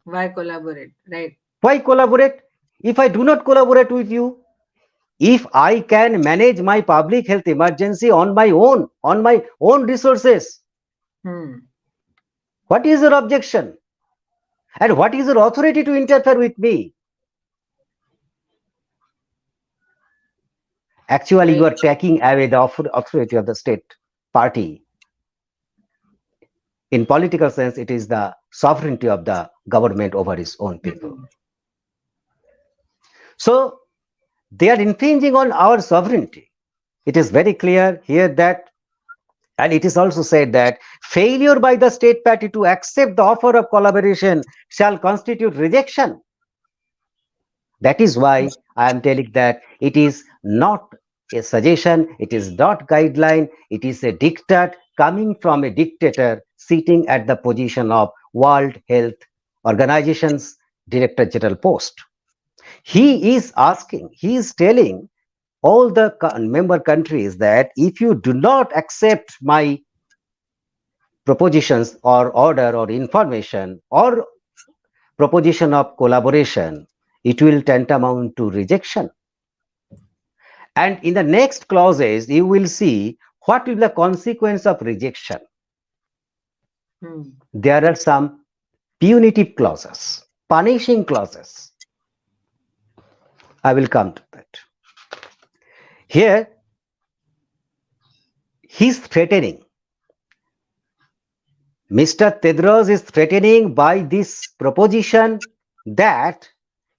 Why collaborate? Right. Why collaborate? If I do not collaborate with you, if I can manage my public health emergency on my own resources, what is your objection? And what is your authority to interfere with me? Actually, you are taking away the authority of the state party. In political sense, it is the sovereignty of the government over its own people. So they are infringing on our sovereignty. It is very clear here that, and it is also said that failure by the state party to accept the offer of collaboration shall constitute rejection. That is why I am telling that it is not a suggestion, it is not guideline, it is a diktat coming from a dictator sitting at the position of World Health Organization's Director General post. He is telling all the member countries that if you do not accept my propositions or order or information or proposition of collaboration, it will tantamount to rejection. And in the next clauses, you will see what will be the consequence of rejection. There are some punitive clauses, punishing clauses. I will come to that. Here, he's threatening. Mr. Tedros is threatening by this proposition that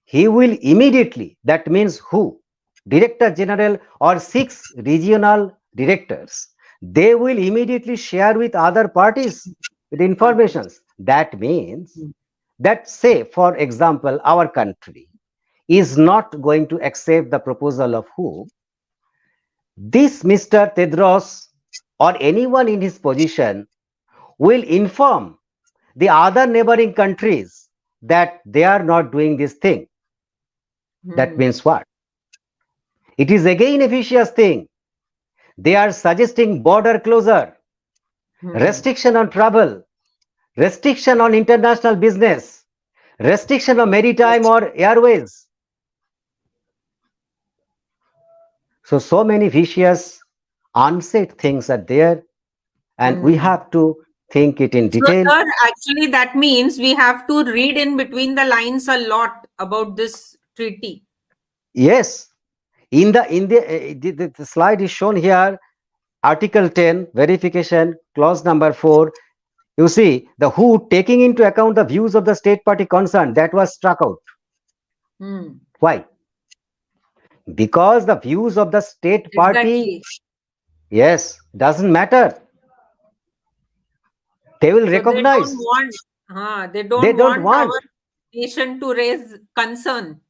he will immediately, that means who? Director General or 6 regional directors, they will immediately share with other parties the informations. That means that, say, for example, our country is not going to accept the proposal of who? This Mr. Tedros or anyone in his position will inform the other neighboring countries that they are not doing this thing. That means what? It is again a vicious thing. They are suggesting border closure, restriction on travel, restriction on international business, restriction on maritime or airways. So many vicious, unsaid things are there, and we have to think it in detail. So, sir, actually, that means we have to read in between the lines a lot about this treaty. Yes. The slide is shown here, Article 10, verification, clause number 4. You see, the who taking into account the views of the state party concerned, that was struck out. Why? Because the views of the state party, yes, doesn't matter. They will recognize. They don't want our nation to raise concern.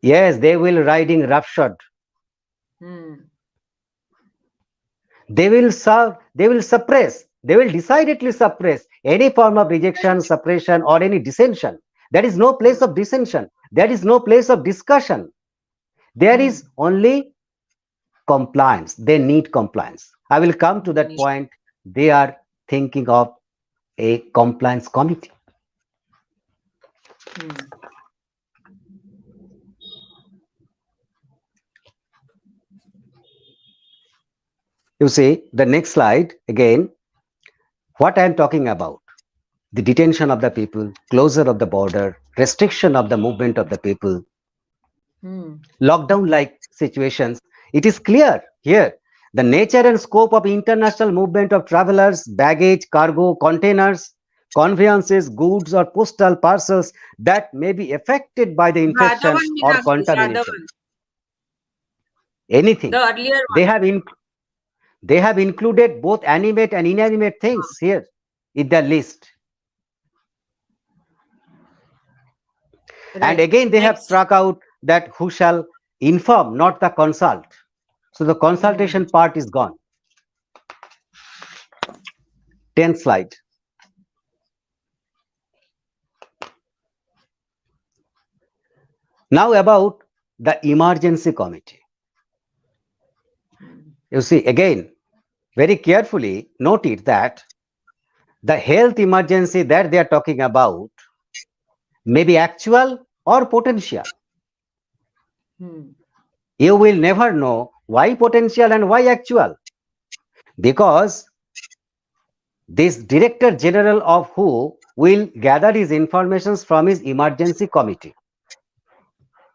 Yes, they will riding roughshod. They will suppress. They will decidedly suppress any form of rejection, suppression, or any dissension. There is no place of dissension. There is no place of discussion. There is only compliance. They need compliance. I will come to that point. They are thinking of a compliance committee. You see, the next slide, again, what I am talking about, the detention of the people, closure of the border, restriction of the movement of the people, lockdown-like situations. It is clear here, the nature and scope of international movement of travelers, baggage, cargo, containers, conveyances, goods or postal parcels that may be affected by the infection or contamination. Anything. The earlier one. They have included both animate and inanimate things here in the list. And again, they have struck out that who shall inform, not the consult. So the consultation part is gone. 10th slide. Now about the emergency committee. You see, again, very carefully note it that the health emergency that they are talking about may be actual or potential. You will never know why potential and why actual, because this Director General of WHO will gather his information from his emergency committee.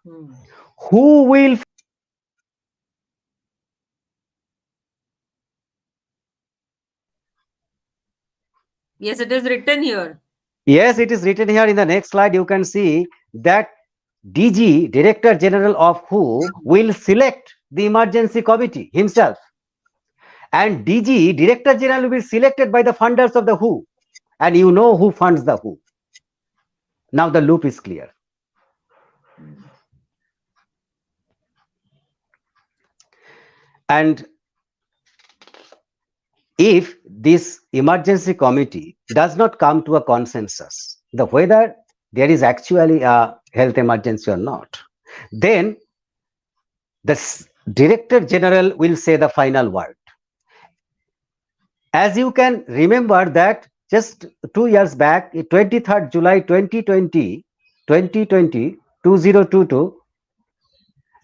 Who will Yes, it is written here. Yes, it is written here in the next slide. You can see that DG, Director General of WHO, will select the emergency committee himself. And DG, Director General, will be selected by the funders of the WHO. And you know who funds the WHO. Now the loop is clear. And if this emergency committee does not come to a consensus, whether there is actually a health emergency or not, then the Director General will say the final word. As you can remember that just 2 years back, 23rd July 2020, 2022,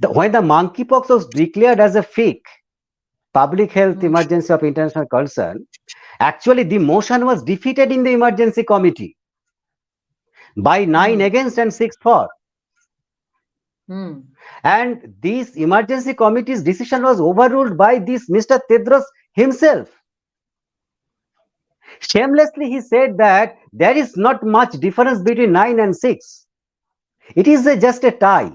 when the monkeypox was declared as a fake public health emergency of international concern, actually the motion was defeated in the emergency committee by 9 against and 6 for. And this emergency committee's decision was overruled by this Mr. Tedros himself. Shamelessly, he said that there is not much difference between 9 and 6. It is just a tie.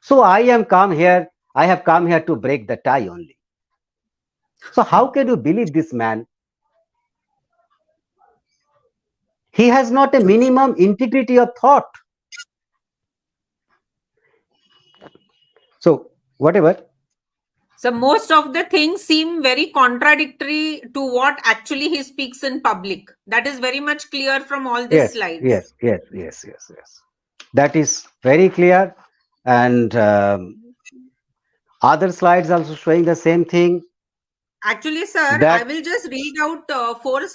So I have come here to break the tie only. So how can you believe this man? He has not a minimum integrity of thought. So whatever. So most of the things seem very contradictory to what actually he speaks in public. That is very much clear from all these slides. Yes. That is very clear. And other slides also showing the same thing. Actually, sir, I will just read out 4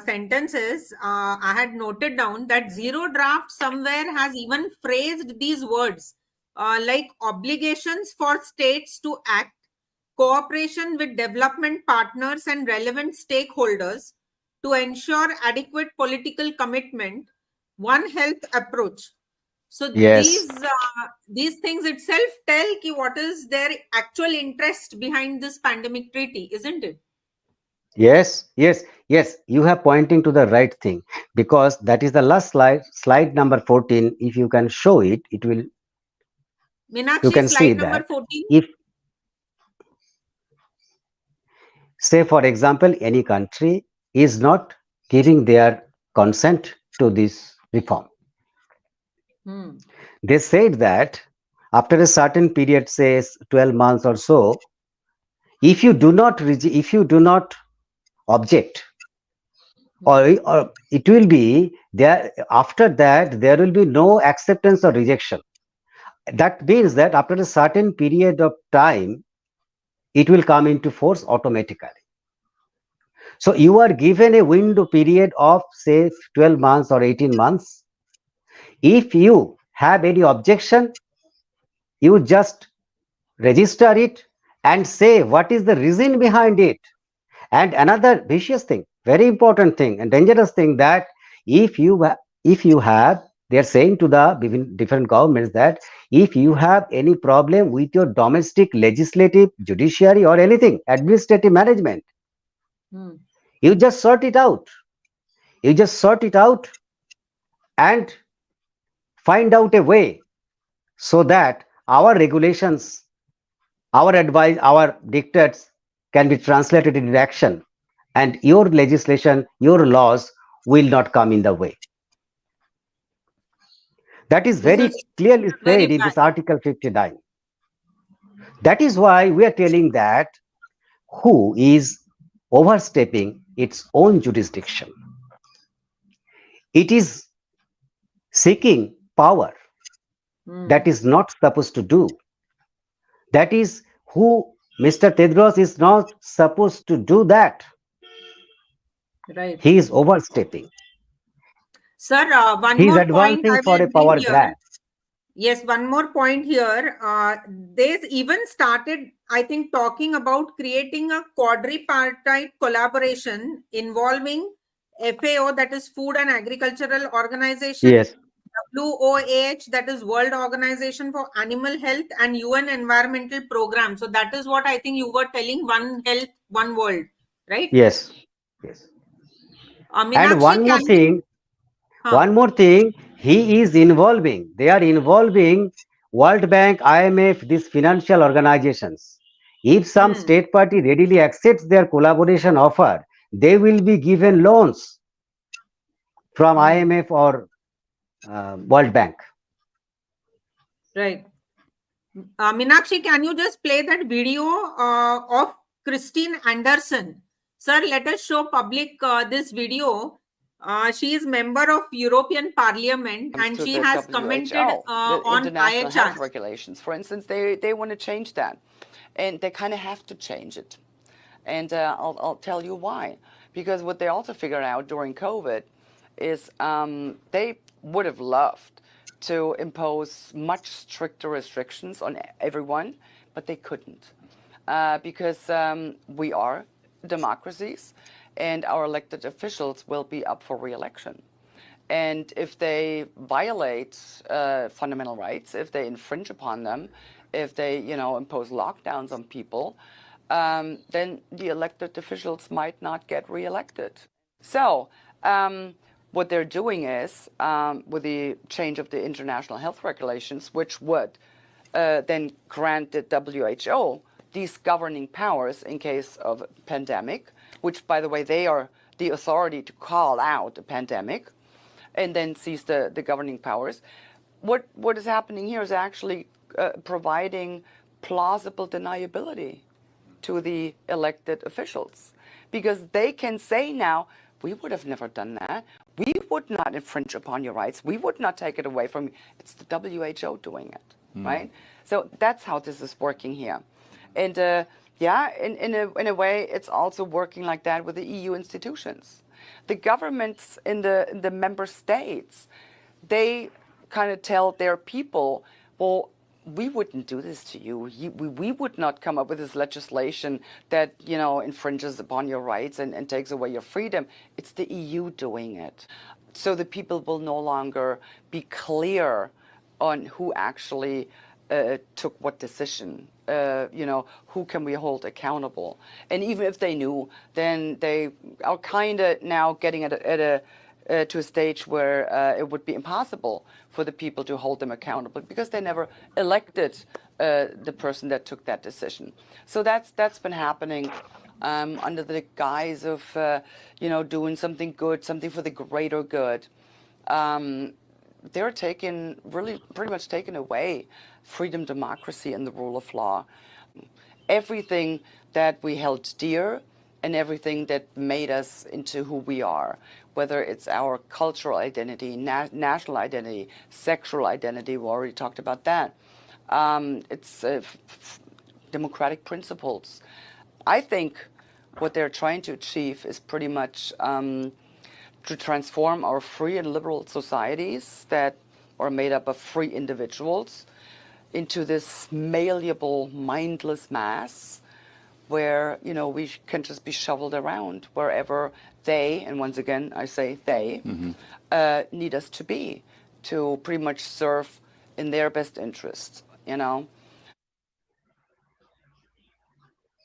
sentences. I had noted down that Zero Draft somewhere has even phrased these words like obligations for states to act, cooperation with development partners and relevant stakeholders to ensure adequate political commitment, One Health approach. So these things itself tell what is their actual interest behind this pandemic treaty, isn't it? Yes. You have pointing to the right thing, because that is the last slide number 14. If you can show it, it will. Meenakshi, you can slide see number that 14. If, say for example, any country is not giving their consent to this reform, they said that after a certain period, say 12 months or so, if you do not object, or it will be there, after that there will be no acceptance or rejection. That means that after a certain period of time, it will come into force automatically. So you are given a window period of say 12 months or 18 months. If you have any objection, you just register it and say what is the reason behind it. And another vicious thing, very important thing and dangerous thing, that if you have, they are saying to the different governments that if you have any problem with your domestic legislative, judiciary or anything, administrative management, you just sort it out. You just sort it out and find out a way so that our regulations, our advice, our dictates can be translated into action, and your legislation, your laws will not come in the way. That is This very is clearly very said in bad. this Article 59. That is why we are telling that WHO is overstepping its own jurisdiction. It is seeking power that is not supposed to do. That is who Mr. Tedros is not supposed to do that. Right. He is overstepping. Sir, one He is more point advancing I for will a power bring here. grab. Yes, one more point here. They've even started, I think, talking about creating a quadripartite collaboration involving FAO, that is Food and Agricultural Organization, Yes. WOAH, that is World Organization for Animal Health, and UN Environmental Program. So that is what I think you were telling, One Health, One World, right? Yes. Yes. And Meenakshi, one more can thing, you... Huh. one more thing, he is involving, they are involving World Bank, IMF, these financial organizations. If some state party readily accepts their collaboration offer, they will be given loans from IMF or World Bank. Right. Meenakshi, can you just play that video of Christine Anderson? Sir, let us show public this video. She is member of European Parliament and to she the has WHO, commented the on international health IHR. regulations, for instance, they want to change that, and they kind of have to change it. And I'll tell you why. Because what they also figured out during COVID is they would have loved to impose much stricter restrictions on everyone, but they couldn't. Because we are democracies and our elected officials will be up for re-election. And if they violate fundamental rights, if they infringe upon them, if they, impose lockdowns on people, then the elected officials might not get reelected. So what they're doing is, with the change of the international health regulations, which would then grant the WHO these governing powers in case of a pandemic, which, by the way, they are the authority to call out a pandemic, and then seize the governing powers. What is happening here is actually providing plausible deniability to the elected officials, because they can say now, we would have never done that. We would not infringe upon your rights. We would not take it away from you. It's the WHO doing it, right? So that's how this is working here. And in a way, it's also working like that with the EU institutions. The governments in the member states, they kind of tell their people, well, we wouldn't do this to you. We would not come up with this legislation that, infringes upon your rights and takes away your freedom. It's the EU doing it. So the people will no longer be clear on who actually took what decision. Who can we hold accountable? And even if they knew, then they are kind of now getting to a stage where it would be impossible for the people to hold them accountable, because they never elected the person that took that decision. So that's been happening under the guise of doing something good, something for the greater good. They're pretty much taking away freedom, democracy, and the rule of law. Everything that we held dear and everything that made us into who we are, whether it's our cultural identity, national identity, sexual identity, we already talked about that. It's democratic principles. I think what they're trying to achieve is pretty much to transform our free and liberal societies that are made up of free individuals into this malleable, mindless mass where, we can just be shoveled around wherever they, and once again, I say they, need us to be, to pretty much serve in their best interests,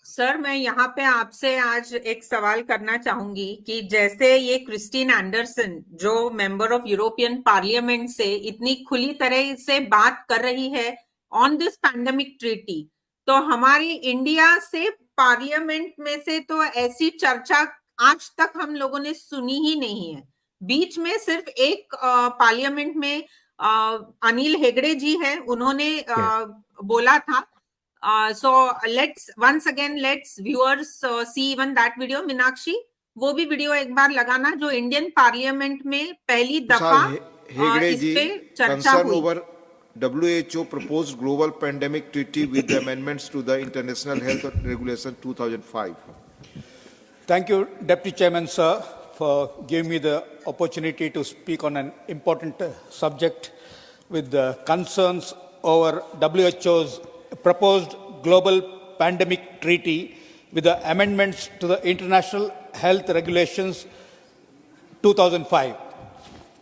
sir, मैं यहाँ पे आपसे आज एक सवाल करना चाहूंगी कि जैसे ये क्रिस्टीन एंडरसन, जो मेंबर ऑफ यूरोपियन पार्लियामेंट से इतनी खुली तरह से बात कर रही है ऑन दिस पैंडेमिक ट्रीटी, तो हमारी इंडिया से पार्लियामेंट में से तो ऐसी चर्चा आज तक हम लोगों ने सुनी ही नहीं है. बीच में सिर्फ एक पार्लियामेंट में अनिल हेगड़े जी है, उन्होंने बोला था. So let's once again let's viewers see even that video. Meenakshi, वो भी वीडियो एक बार लगाना जो इंडियन पार्लियामेंट में पहली दफा इस पे चर्चा हुई. Over WHO proposed global pandemic treaty with the amendments to the International Health Regulation 2005. Thank you, Deputy Chairman, sir, for giving me the opportunity to speak on an important subject with the concerns over WHO's proposed global pandemic treaty with the amendments to the International Health Regulations 2005.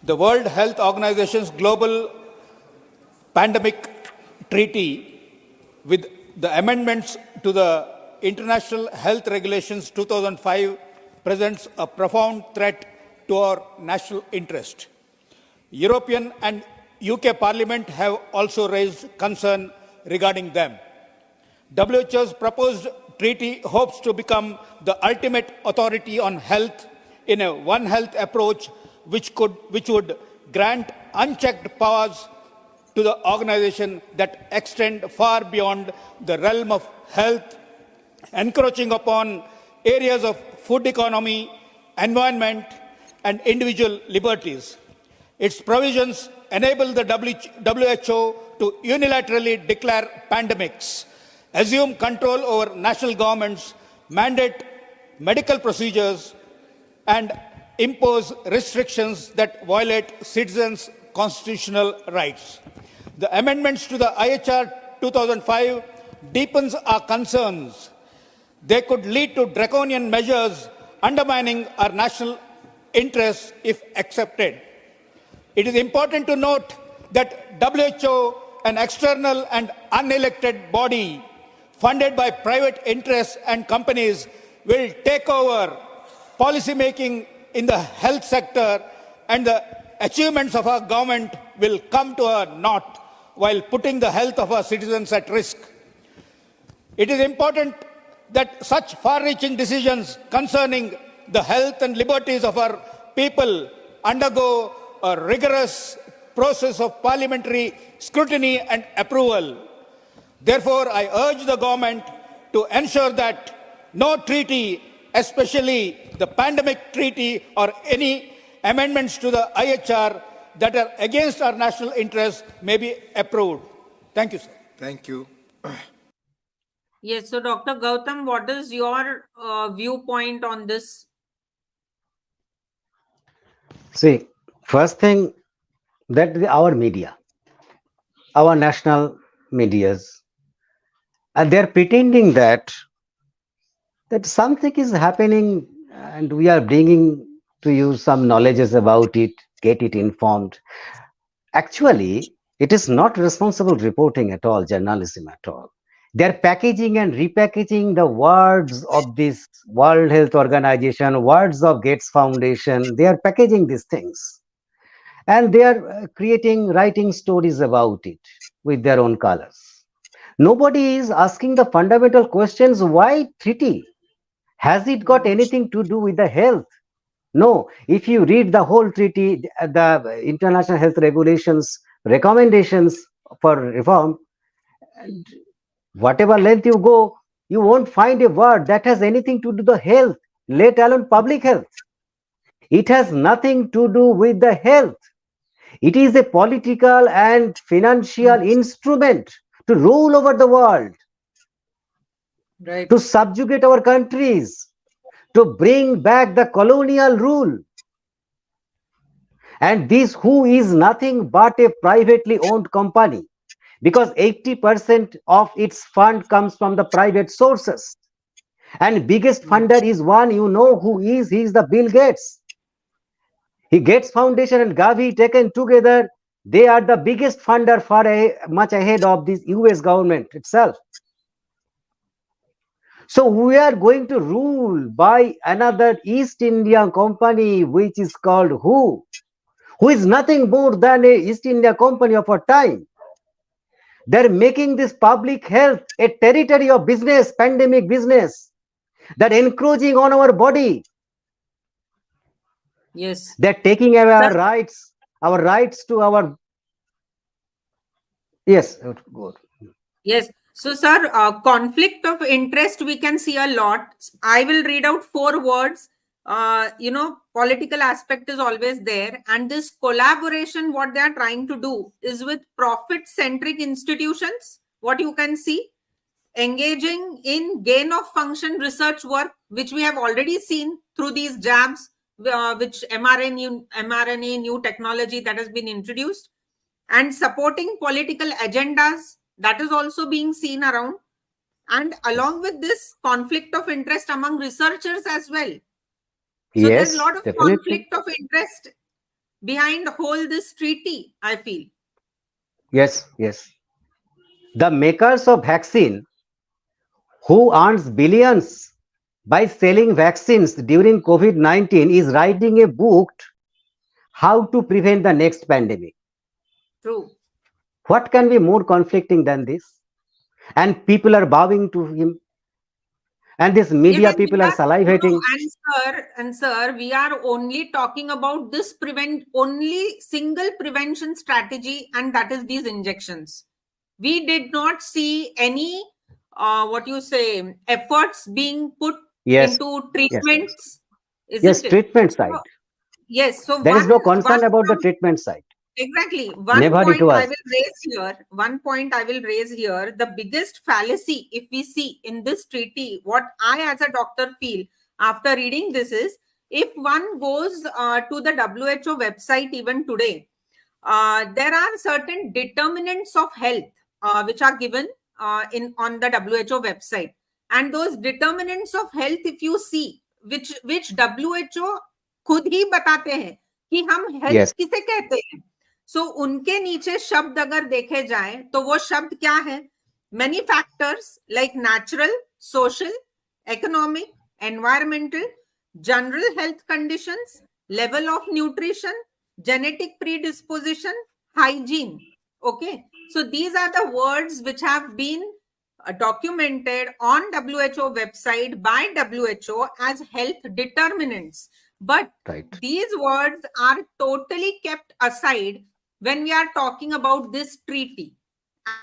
The World Health Organization's global pandemic treaty with the amendments to the International Health Regulations 2005 presents a profound threat to our national interest. European and UK Parliament have also raised concern regarding them. WHO's proposed treaty hopes to become the ultimate authority on health in a One Health approach which would grant unchecked powers to the organization that extend far beyond the realm of health, encroaching upon areas of food economy, environment, and individual liberties. Its provisions enable the WHO to unilaterally declare pandemics, assume control over national governments, mandate medical procedures, and impose restrictions that violate citizens' constitutional rights. The amendments to the IHR 2005 deepens our concerns. They could lead to draconian measures undermining our national interests if accepted. It is important to note that WHO, an external and unelected body funded by private interests and companies, will take over policy making in the health sector, and the achievements of our government will come to a naught while putting the health of our citizens at risk. It is important that such far-reaching decisions concerning the health and liberties of our people undergo a rigorous process of parliamentary scrutiny and approval. Therefore, I urge the government to ensure that no treaty, especially the pandemic treaty or any amendments to the IHR that are against our national interests may be approved. Thank you, sir. Thank you. Yes, so Dr. Gautam, what is your viewpoint on this? See, first thing that our media, our national medias, and they're pretending that something is happening and we are bringing to you some knowledges about it, get it informed. Actually, it is not responsible reporting at all, journalism at all. They're packaging and repackaging the words of this World Health Organization, words of Gates Foundation. They are packaging these things. And they are writing stories about it with their own colors. Nobody is asking the fundamental questions. Why treaty? Has it got anything to do with the health? No. If you read the whole treaty, the International Health Regulations, recommendations for reform, and whatever length you go, you won't find a word that has anything to do with the health, let alone public health. It has nothing to do with the health. It is a political and financial instrument to rule over the world, Right. to subjugate our countries, to bring back the colonial rule. And this WHO is nothing but a privately owned company, because 80% of its fund comes from the private sources. And biggest funder is one, you know who is, he is the Bill Gates. He Gates Foundation and Gavi taken together, they are the biggest funder far much ahead of this US government itself. So we are going to rule by another East India company which is called WHO is nothing more than a East India company of our time. They're making this public health a territory of business, pandemic business. They're encroaching on our body. Yes. They're taking away our rights to our Yes, good. Yes. So, sir, conflict of interest, we can see a lot. I will read out 4 words. Political aspect is always there. And this collaboration, what they are trying to do is with profit-centric institutions, what you can see, engaging in gain of function research work, which we have already seen through these jabs, which mRNA new technology that has been introduced, and supporting political agendas that is also being seen around, and along with this conflict of interest among researchers as well. So there's a Yes, lot of definitely. conflict of interest behind whole this treaty, I feel. Yes, yes. The makers of vaccine who earns billions by selling vaccines during COVID-19 is writing a book, How to Prevent the Next Pandemic. True. What can be more conflicting than this? And people are bowing to him. And this media Yes, and people we are salivating. No, and sir, we are only talking about this only single prevention strategy, and that is these injections. We did not see any, efforts being put Yes, into yes, yes. treatments, Yes, isn't it? treatment So, side. yes. So There is no one concern about the from treatment side. exactly one Never it point I was. will raise here. One point I will raise here. The biggest fallacy, if we see in this treaty, what I as a doctor feel after reading this is, if one goes to the WHO website even today, there are certain determinants of health which are given on the WHO website, and those determinants of health, if you see, which WHO खुद ही बताते हैं कि हम Yes. Health किसे कहते हैं. सो उनके नीचे शब्द अगर देखे जाए तो वो शब्द क्या है? Many factors like natural, social, economic, environmental, general health conditions, level of nutrition, genetic predisposition, hygiene. Okay, so these are the words which have been documented on WHO website by WHO as health determinants. But Right. these words are totally kept aside when we are talking about this treaty.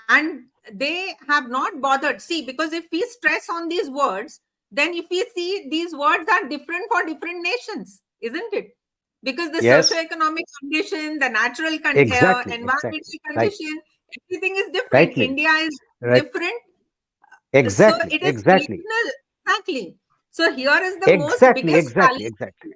And they have not bothered. See, because if we stress on these words, then if we see these words are different for different nations, isn't it? Because the Yes. socio-economic condition, the natural Exactly. environmental Exactly. Right. condition, everything is different. Rightly. India is Right. different. Exactly. So it is Exactly. regional. Exactly. So here is the most biggest fallacy. Exactly.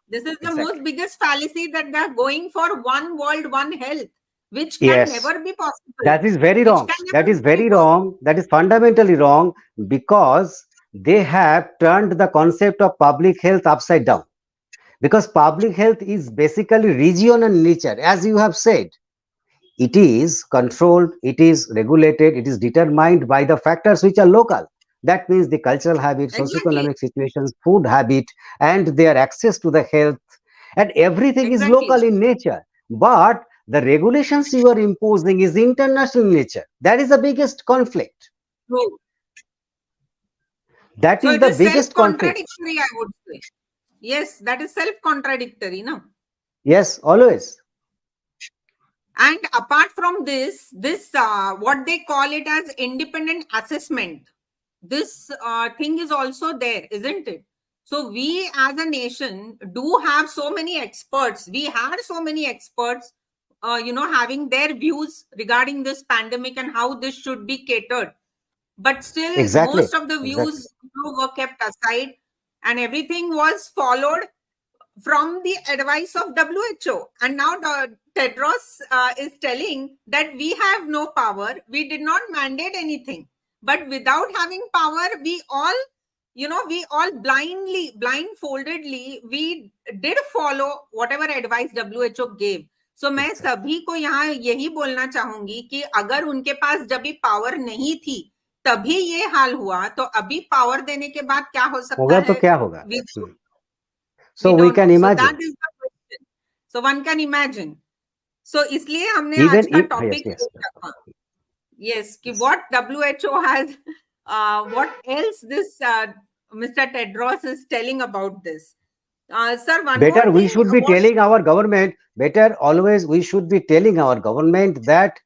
This is the Exactly. most biggest fallacy, that they are going for one world, one health, which can Yes. never be possible. That is very Which wrong. can That never is be very possible. wrong. That is fundamentally wrong, because they have turned the concept of public health upside down. Because public health is basically regional in nature, as you have said. It is controlled, it is regulated, it is determined by the factors which are local. That means the cultural habits, Exactly. socioeconomic situations, food habit, and their access to the health, and everything is Exactly. local in nature. But the regulations you are imposing is international in nature. That is the biggest conflict. True. That So is it the is biggest conflict. self-contradictory, I would say. Yes, that is self-contradictory, no? Yes, always. And apart from this, what they call it as independent assessment, this thing is also there, isn't it? So we as a nation do have so many experts. We had so many experts, having their views regarding this pandemic and how this should be catered. But still, Exactly. most of the views Exactly. were kept aside, and everything was followed from the advice of WHO. And now Tedros is telling that we have no power. We did not mandate anything. But without having power, we all blindfoldedly, we did follow whatever advice WHO gave. So मैं सभी को यहाँ यही बोलना चाहूंगी कि अगर उनके पास जब भी पावर नहीं थी तभी ये हाल हुआ, तो अभी पावर देने के बाद क्या हो सकता होगा है? तो क्या होगा? So we we don't can know. imagine. So that is the question. So one can imagine. So इसलिए हमने Even आज का if टॉपिक yes, रखा. Yes, कि what WHO has, what else this Mr. Tedros is telling about this. Sir, one better more we thing. should be telling our government, better always we should be telling our government that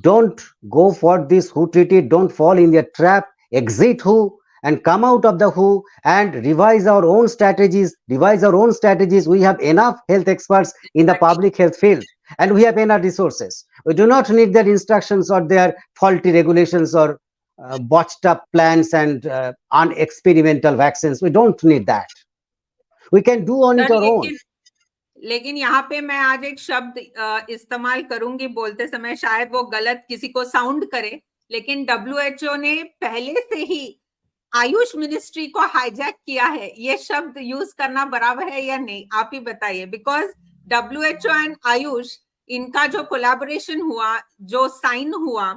don't go for this WHO treaty, don't fall in their trap, exit WHO and come out of the WHO and revise our own strategies. We have enough health experts in the public health field and we have enough resources. We do not need their instructions or their faulty regulations or botched up plans and unexperimental vaccines. We don't need that. We can do on it our own. लेकिन यहाँ पे मैं आज एक शब्द इस्तेमाल करूंगी बोलते समय, शायद वो गलत किसी को साउंड करे, लेकिन WHO ने पहले से ही आयुष मिनिस्ट्री को हाईजैक किया है. ये शब्द यूज करना बराबर है या नहीं, आप ही बताइए. बिकॉज WHO एंड आयुष, इनका जो कोलैबोरेशन हुआ, जो साइन हुआ,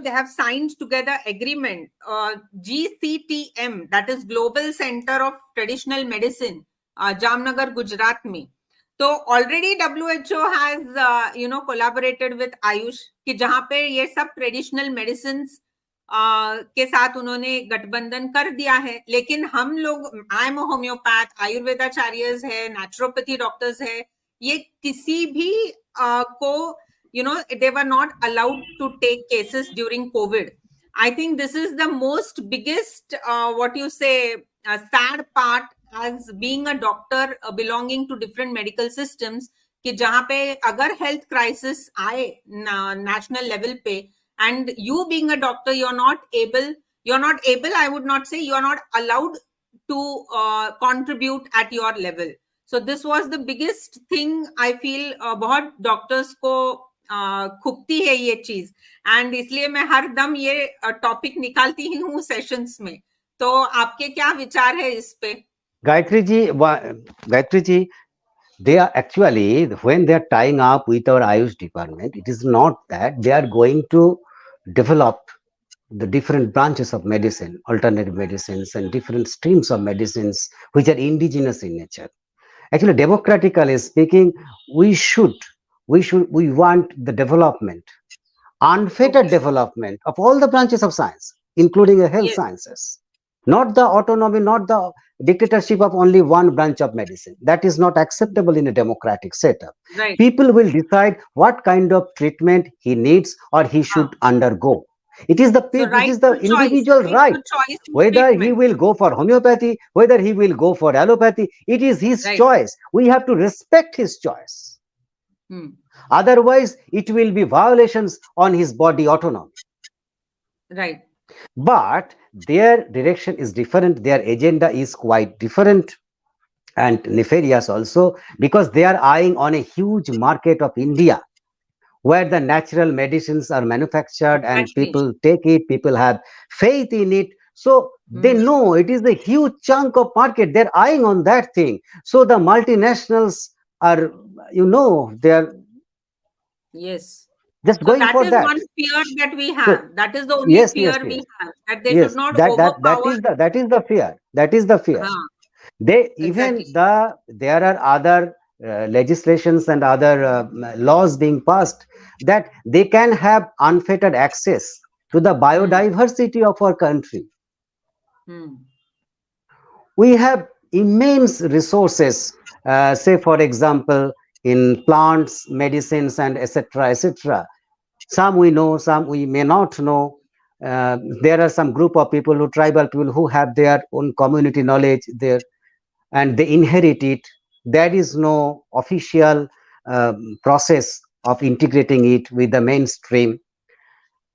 they have signed together agreement, GCTM, that is Global Center of Traditional Medicine, Jamnagar Gujarat में. तो already WHO has collaborated with Ayush, कि जहां पे ये सब ट्रेडिशनल मेडिसिन के साथ उन्होंने गठबंधन कर दिया है. लेकिन हम लोग, आई एम होम्योपैथ, आयुर्वेदाचार्यज है, नेचुरोपैथी डॉक्टर्स है, ये किसी भी को they were not allowed to take cases during COVID. I think this is the most biggest sad part as being a doctor belonging to different medical systems, कि जहां पे अगर health crisis आए national level पे, and you being a doctor, you're not able, I would not say, you're not allowed to contribute at your level. So this was the biggest thing I feel. बहुत doctors को खुपती है ये चीज, and इसलिए मैं हर दम ये टॉपिक निकालती ही हूँ सेशंस में. तो आपके क्या विचार है इस पे? Gayatri ji, they are actually, when they are tying up with our Ayush department, it is not that they are going to develop the different branches of medicine, alternative medicines and different streams of medicines which are indigenous in nature. Actually, democratically speaking, we want the development, unfettered development of all the branches of science, including the health sciences. Not the autonomy, not the dictatorship of only one branch of medicine. That is not acceptable in a democratic setup. Right. People will decide what kind of treatment he needs or he should undergo. It is the individual right, whether he will go for homeopathy, whether he will go for allopathy. It is his choice. We have to respect his choice. Otherwise, it will be violations on his body autonomy. Right. But their direction is different. Their agenda is quite different and nefarious also, because they are eyeing on a huge market of India, where the natural medicines are manufactured and people take it, people have faith in it. So they know it is a huge chunk of market. They're eyeing on that thing. So the multinationals are, they are just going for that. That is one fear that we have. So, that is the only fear we have. That they should not overpower. That is the fear. That is the fear. There are other legislations and other laws being passed that they can have unfettered access to the biodiversity of our country. We have immense resources, say for example, in plants, medicines, and etc. Some we know, some we may not know. There are some group of people, tribal people, who have their own community knowledge there, and they inherit it. There is no official process of integrating it with the mainstream.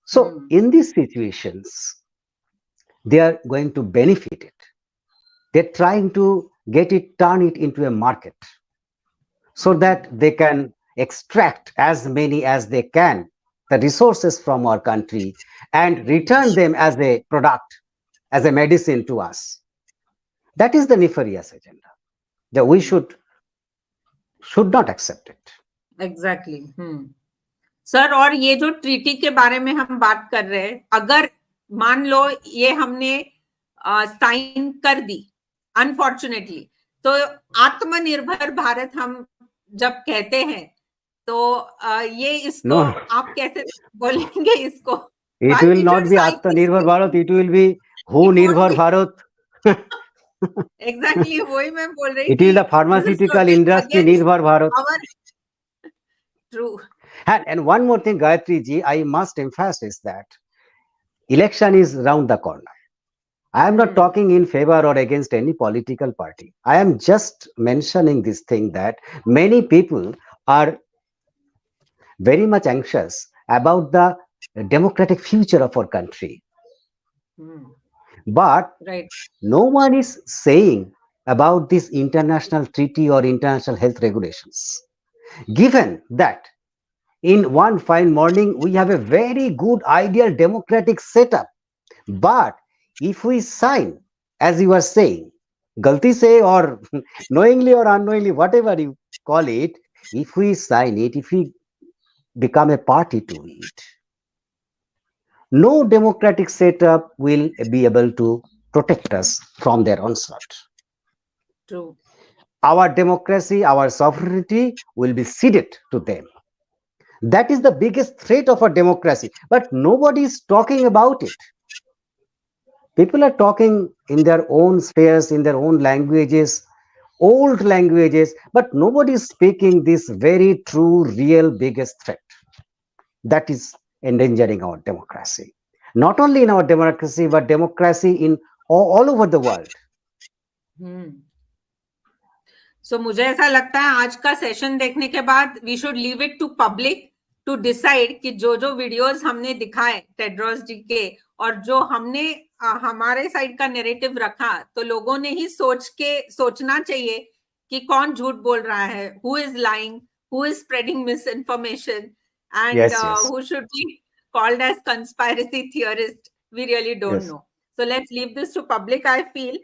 So in these situations, they are going to benefit it. They're trying to turn it into a market, so that they can extract as many as they can, the resources from our country, and return them as a product, as a medicine to us. That is the nefarious agenda that we should not accept it. Exactly. Sir, और ये जो treaty के बारे में हम बात कर रहे हैं, अगर मान लो ये हमने साइन कर दी, अनफॉर्चुनेटली, तो आत्मनिर्भर भारत हम जब कहते हैं, तो ये इसको आप कैसे बोलेंगे इसको? It will not be आत्मनिर्भर Bharat, it will be who निर्भर भारत. Exactly, वही मैं बोल रही थी. It is the pharmaceutical industry निर्भर Bharat. True. And one more thing, Gayatri ji, I must emphasize that election is round the corner. I am not talking in favor or against any political party. I am just mentioning this thing that many people are very much anxious about the democratic future of our country. But Right. no one is saying about this international treaty or international health regulations. Given that in one fine morning we have a very good ideal democratic setup, but if we sign, as you are saying, galti se or knowingly or unknowingly, whatever you call it, if we sign it, if we become a party to it, no democratic setup will be able to protect us from their onslaught. True. Our democracy, our sovereignty will be ceded to them. That is the biggest threat of our democracy, but nobody is talking about it. People are talking in their own spheres, in their own languages, old languages, but nobody is speaking this very true, real biggest threat. That is endangering our democracy. Not only in our democracy, but democracy in all over the world. सो मुझे ऐसा लगता है आज का session देखने के बाद we should leave it to public to decide कि जो जो वीडियोस हमने दिखाए टेड्रोस जी के और जो हमने हमारे साइड का नैरेटिव रखा, तो लोगों ने ही सोचना चाहिए कि कौन झूठ बोल रहा है, who is lying, who is spreading misinformation, and who should be called as conspiracy theorist. We really don't know. So let's leave this to public, I feel,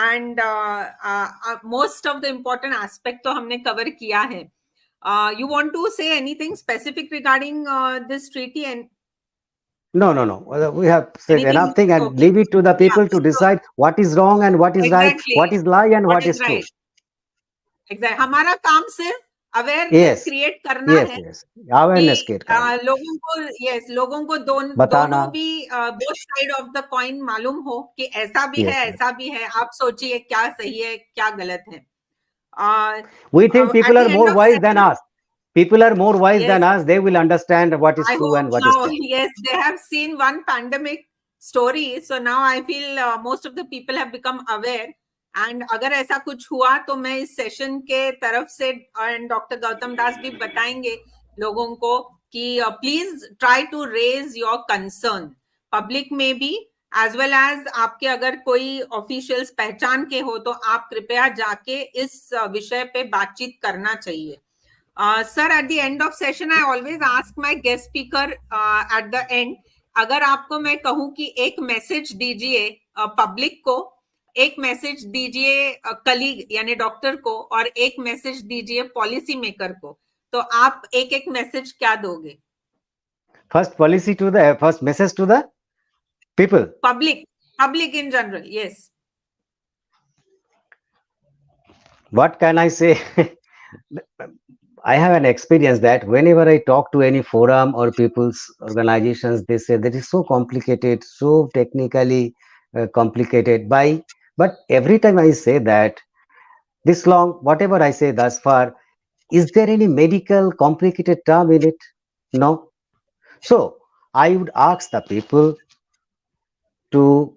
and most of the important aspect तो हमने cover किया है. You want to say anything specific regarding this treaty? And No. We have said enough thing, and leave it to the people to decide what is wrong and what is right, what is lie and what is true. Exactly. हमारा काम सिर्फ awareness create करना है. Awareness create करना, लोगों को दोनों भी both side of the coin मालूम हो कि ऐसा भी है, ऐसा भी है. आप सोचिए क्या सही है, क्या गलत है. We think people are more wise than us. People are more wise than us. They will understand what is true and what is true. Yes, they have seen one pandemic story, so now I feel most of the people have become aware. And अगर ऐसा कुछ हुआ तो मैं इस session के तरफ से एंड डॉक्टर गौतम दास भी बताएंगे लोगों को कि please try to raise your concern public में भी, एज वेल एज आपके अगर कोई ऑफिशियल्स पहचान के हो तो आप कृपया जाके इस विषय पे बातचीत करना चाहिए. Sir, at the end of session I always ask my guest speaker at the end, अगर आपको मैं कहूँ कि एक मैसेज दीजिए पब्लिक को, एक मैसेज दीजिए कलीग यानी डॉक्टर को, और एक मैसेज दीजिए पॉलिसी मेकर को, तो आप एक मैसेज क्या दोगे? First message to the people, public in general. Yes, what can I say? I have an experience that whenever I talk to any forum or people's organizations, they say that is so complicated, so technically complicated. But every time I say that, this long, whatever I say thus far, is there any medical complicated term in it? No. So I would ask the people to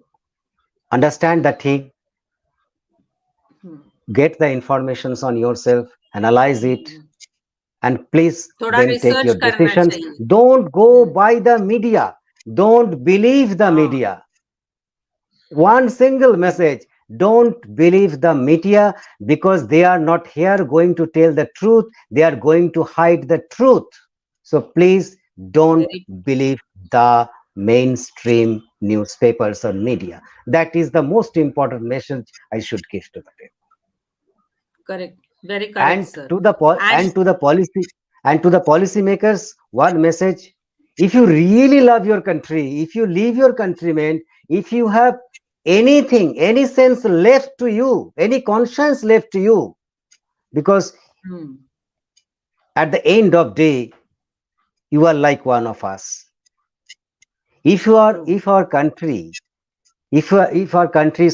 understand the thing, get the informations on yourself, analyze it, and please then take your decisions. Don't go by the media. Don't believe the media. One single message: don't believe the media, because they are not here going to tell the truth. They are going to hide the truth. So please don't believe the mainstream newspapers or media. That is the most important message I should give to the people. Correct. Very correct, and sir. To the policy makers, one message: if you really love your country, if you leave your countrymen, if you have anything, any sense left to you, any conscience left to you, because at the end of day you are like one of us. If our country's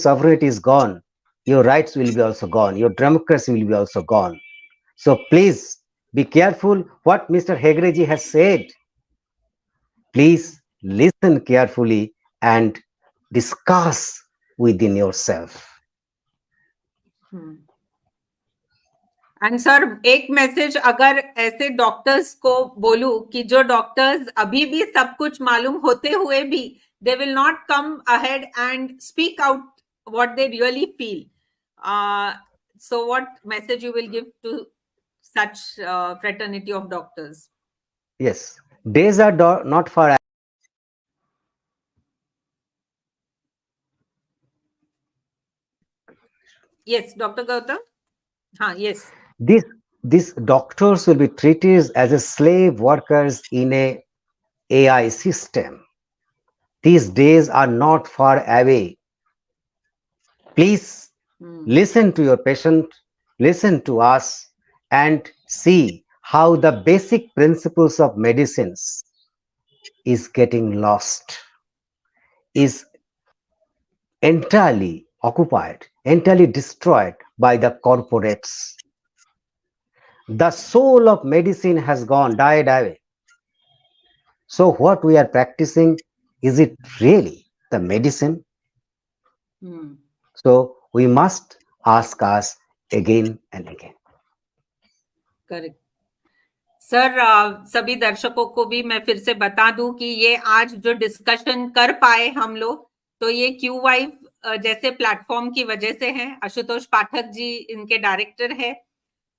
sovereignty is gone, your rights will be also gone, your democracy will be also gone. So please be careful what Mr. Hegreji has said. Please listen carefully and discuss within yourself. And sir एक message अगर ऐसे doctors को बोलूं कि जो doctors अभी भी सब कुछ मालूम होते हुए भी they will not come ahead and speak out what they really feel, so what message you will give to such fraternity of doctors? Yes, days are not far. Yes, Dr. Gautam. Yes. These doctors will be treated as a slave workers in a AI system. These days are not far away. Please listen to your patient, listen to us, and see how the basic principles of medicines is getting lost, is entirely occupied, entirely destroyed by the corporates. The soul of medicine has died away. So what we are practicing, is it really the medicine? So we must ask us again and again. Correct sir, सभी दर्शकों को भी मैं फिर से बता दूं कि ये आज जो डिस्कशन कर पाए हम लोग, तो ये क्यूवाइव जैसे प्लेटफॉर्म की वजह से है। आशुतोष पाठक जी इनके डायरेक्टर है,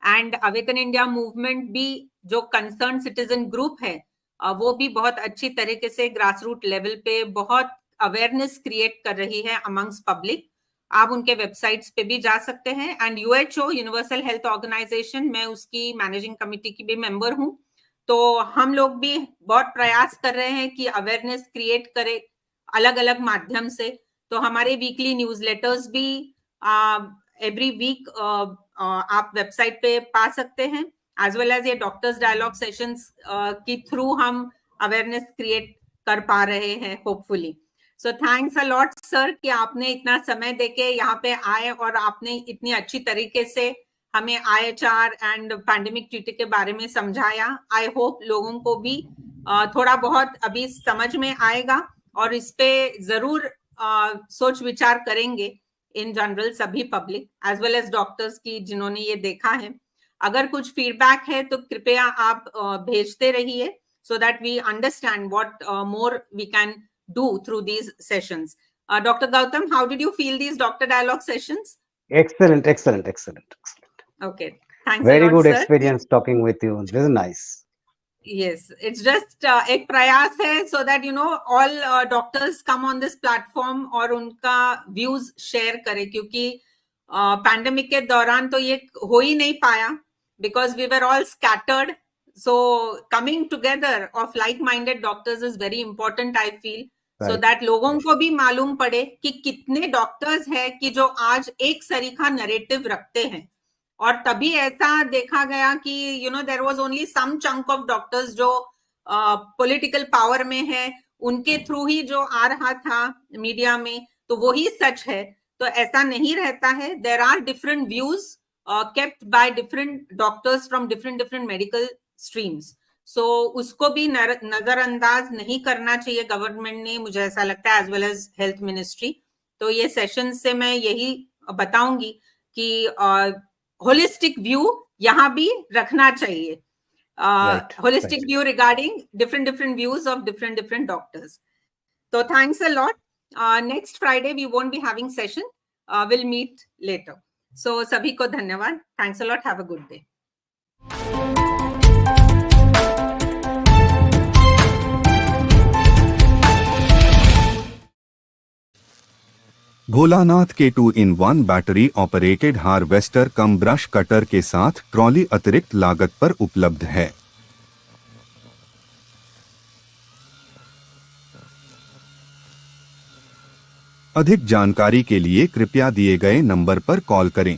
एंड अवेकन इंडिया मूवमेंट भी जो कंसर्न सिटीजन ग्रुप है वो भी बहुत अच्छी तरीके से ग्रास रूट लेवल पे बहुत अवेयरनेस क्रिएट कर रही है अमंग्स पब्लिक। आप उनके वेबसाइट्स पे भी जा सकते हैं। एंड यूएचओ यूनिवर्सल हेल्थ ऑर्गेनाइजेशन, मैं उसकी मैनेजिंग कमेटी की भी मेंबर हूं, तो हम लोग भी बहुत प्रयास कर रहे हैं कि अवेयरनेस क्रिएट करें अलग अलग माध्यम से। तो हमारे वीकली न्यूज़लेटर्स भी एवरी वीक आप वेबसाइट पे पा सकते हैं, एज वेल एज ये डॉक्टर्स डायलॉग सेशंस की थ्रू हम अवेयरनेस क्रिएट कर पा रहे हैं hopefully. So thanks a lot sir कि आपने इतना समय देके यहाँ पे आए और आपने इतनी अच्छी तरीके से हमें IHR एंड पैंडेमिक ट्रीटी के बारे में समझाया। आई होप लोगों को भी थोड़ा बहुत अभी समझ में आएगा और इस पे जरूर सोच विचार करेंगे इन जनरल सभी public as well as doctors की जिन्होंने ये देखा है। अगर कुछ फीडबैक है तो कृपया आप भेजते रहिए so that we understand what more we can do through these sessions. Dr. Gautam, how did you feel these doctor dialogue sessions? Excellent. Okay, thanks Very a lot, good sir. experience talking with you. This is nice. Yes, it's just एक प्रयास है so that you know all doctors come on this platform और उनका views share करें, क्योंकि pandemic के दौरान तो ये हो ही नहीं पाया because we were all scattered. So coming together of like-minded doctors is very important, I feel, so that लोगों को भी मालूम पड़े कि कितने डॉक्टर्स हैं कि जो आज एक सरीखा नरेटिव रखते हैं। और तभी ऐसा देखा गया कि you know there was only some chunk of doctors जो पॉलिटिकल पावर में है, उनके थ्रू ही जो आ रहा था मीडिया में, तो वो ही सच है। तो ऐसा नहीं रहता है। There are different views kept by different doctors from different medical streams. So उसको भी नजरअंदाज नहीं करना चाहिए गवर्नमेंट ने, मुझे ऐसा लगता है, as well as health ministry. तो ये सेशन से मैं यही बताऊंगी कि होलिस्टिक व्यू यहाँ भी रखना चाहिए, holistic view regarding different views of different doctors. तो thanks a lot. Next Friday we won't be having session, will meet later. So सभी को धन्यवाद। Thanks a lot. Have a good day. Bholanath के 2-in-1 battery operated harvester cum brush cutter के साथ trolley अतिरिक्त लागत पर उपलब्ध है। अधिक जानकारी के लिए कृपया दिए गए नंबर पर कॉल करें।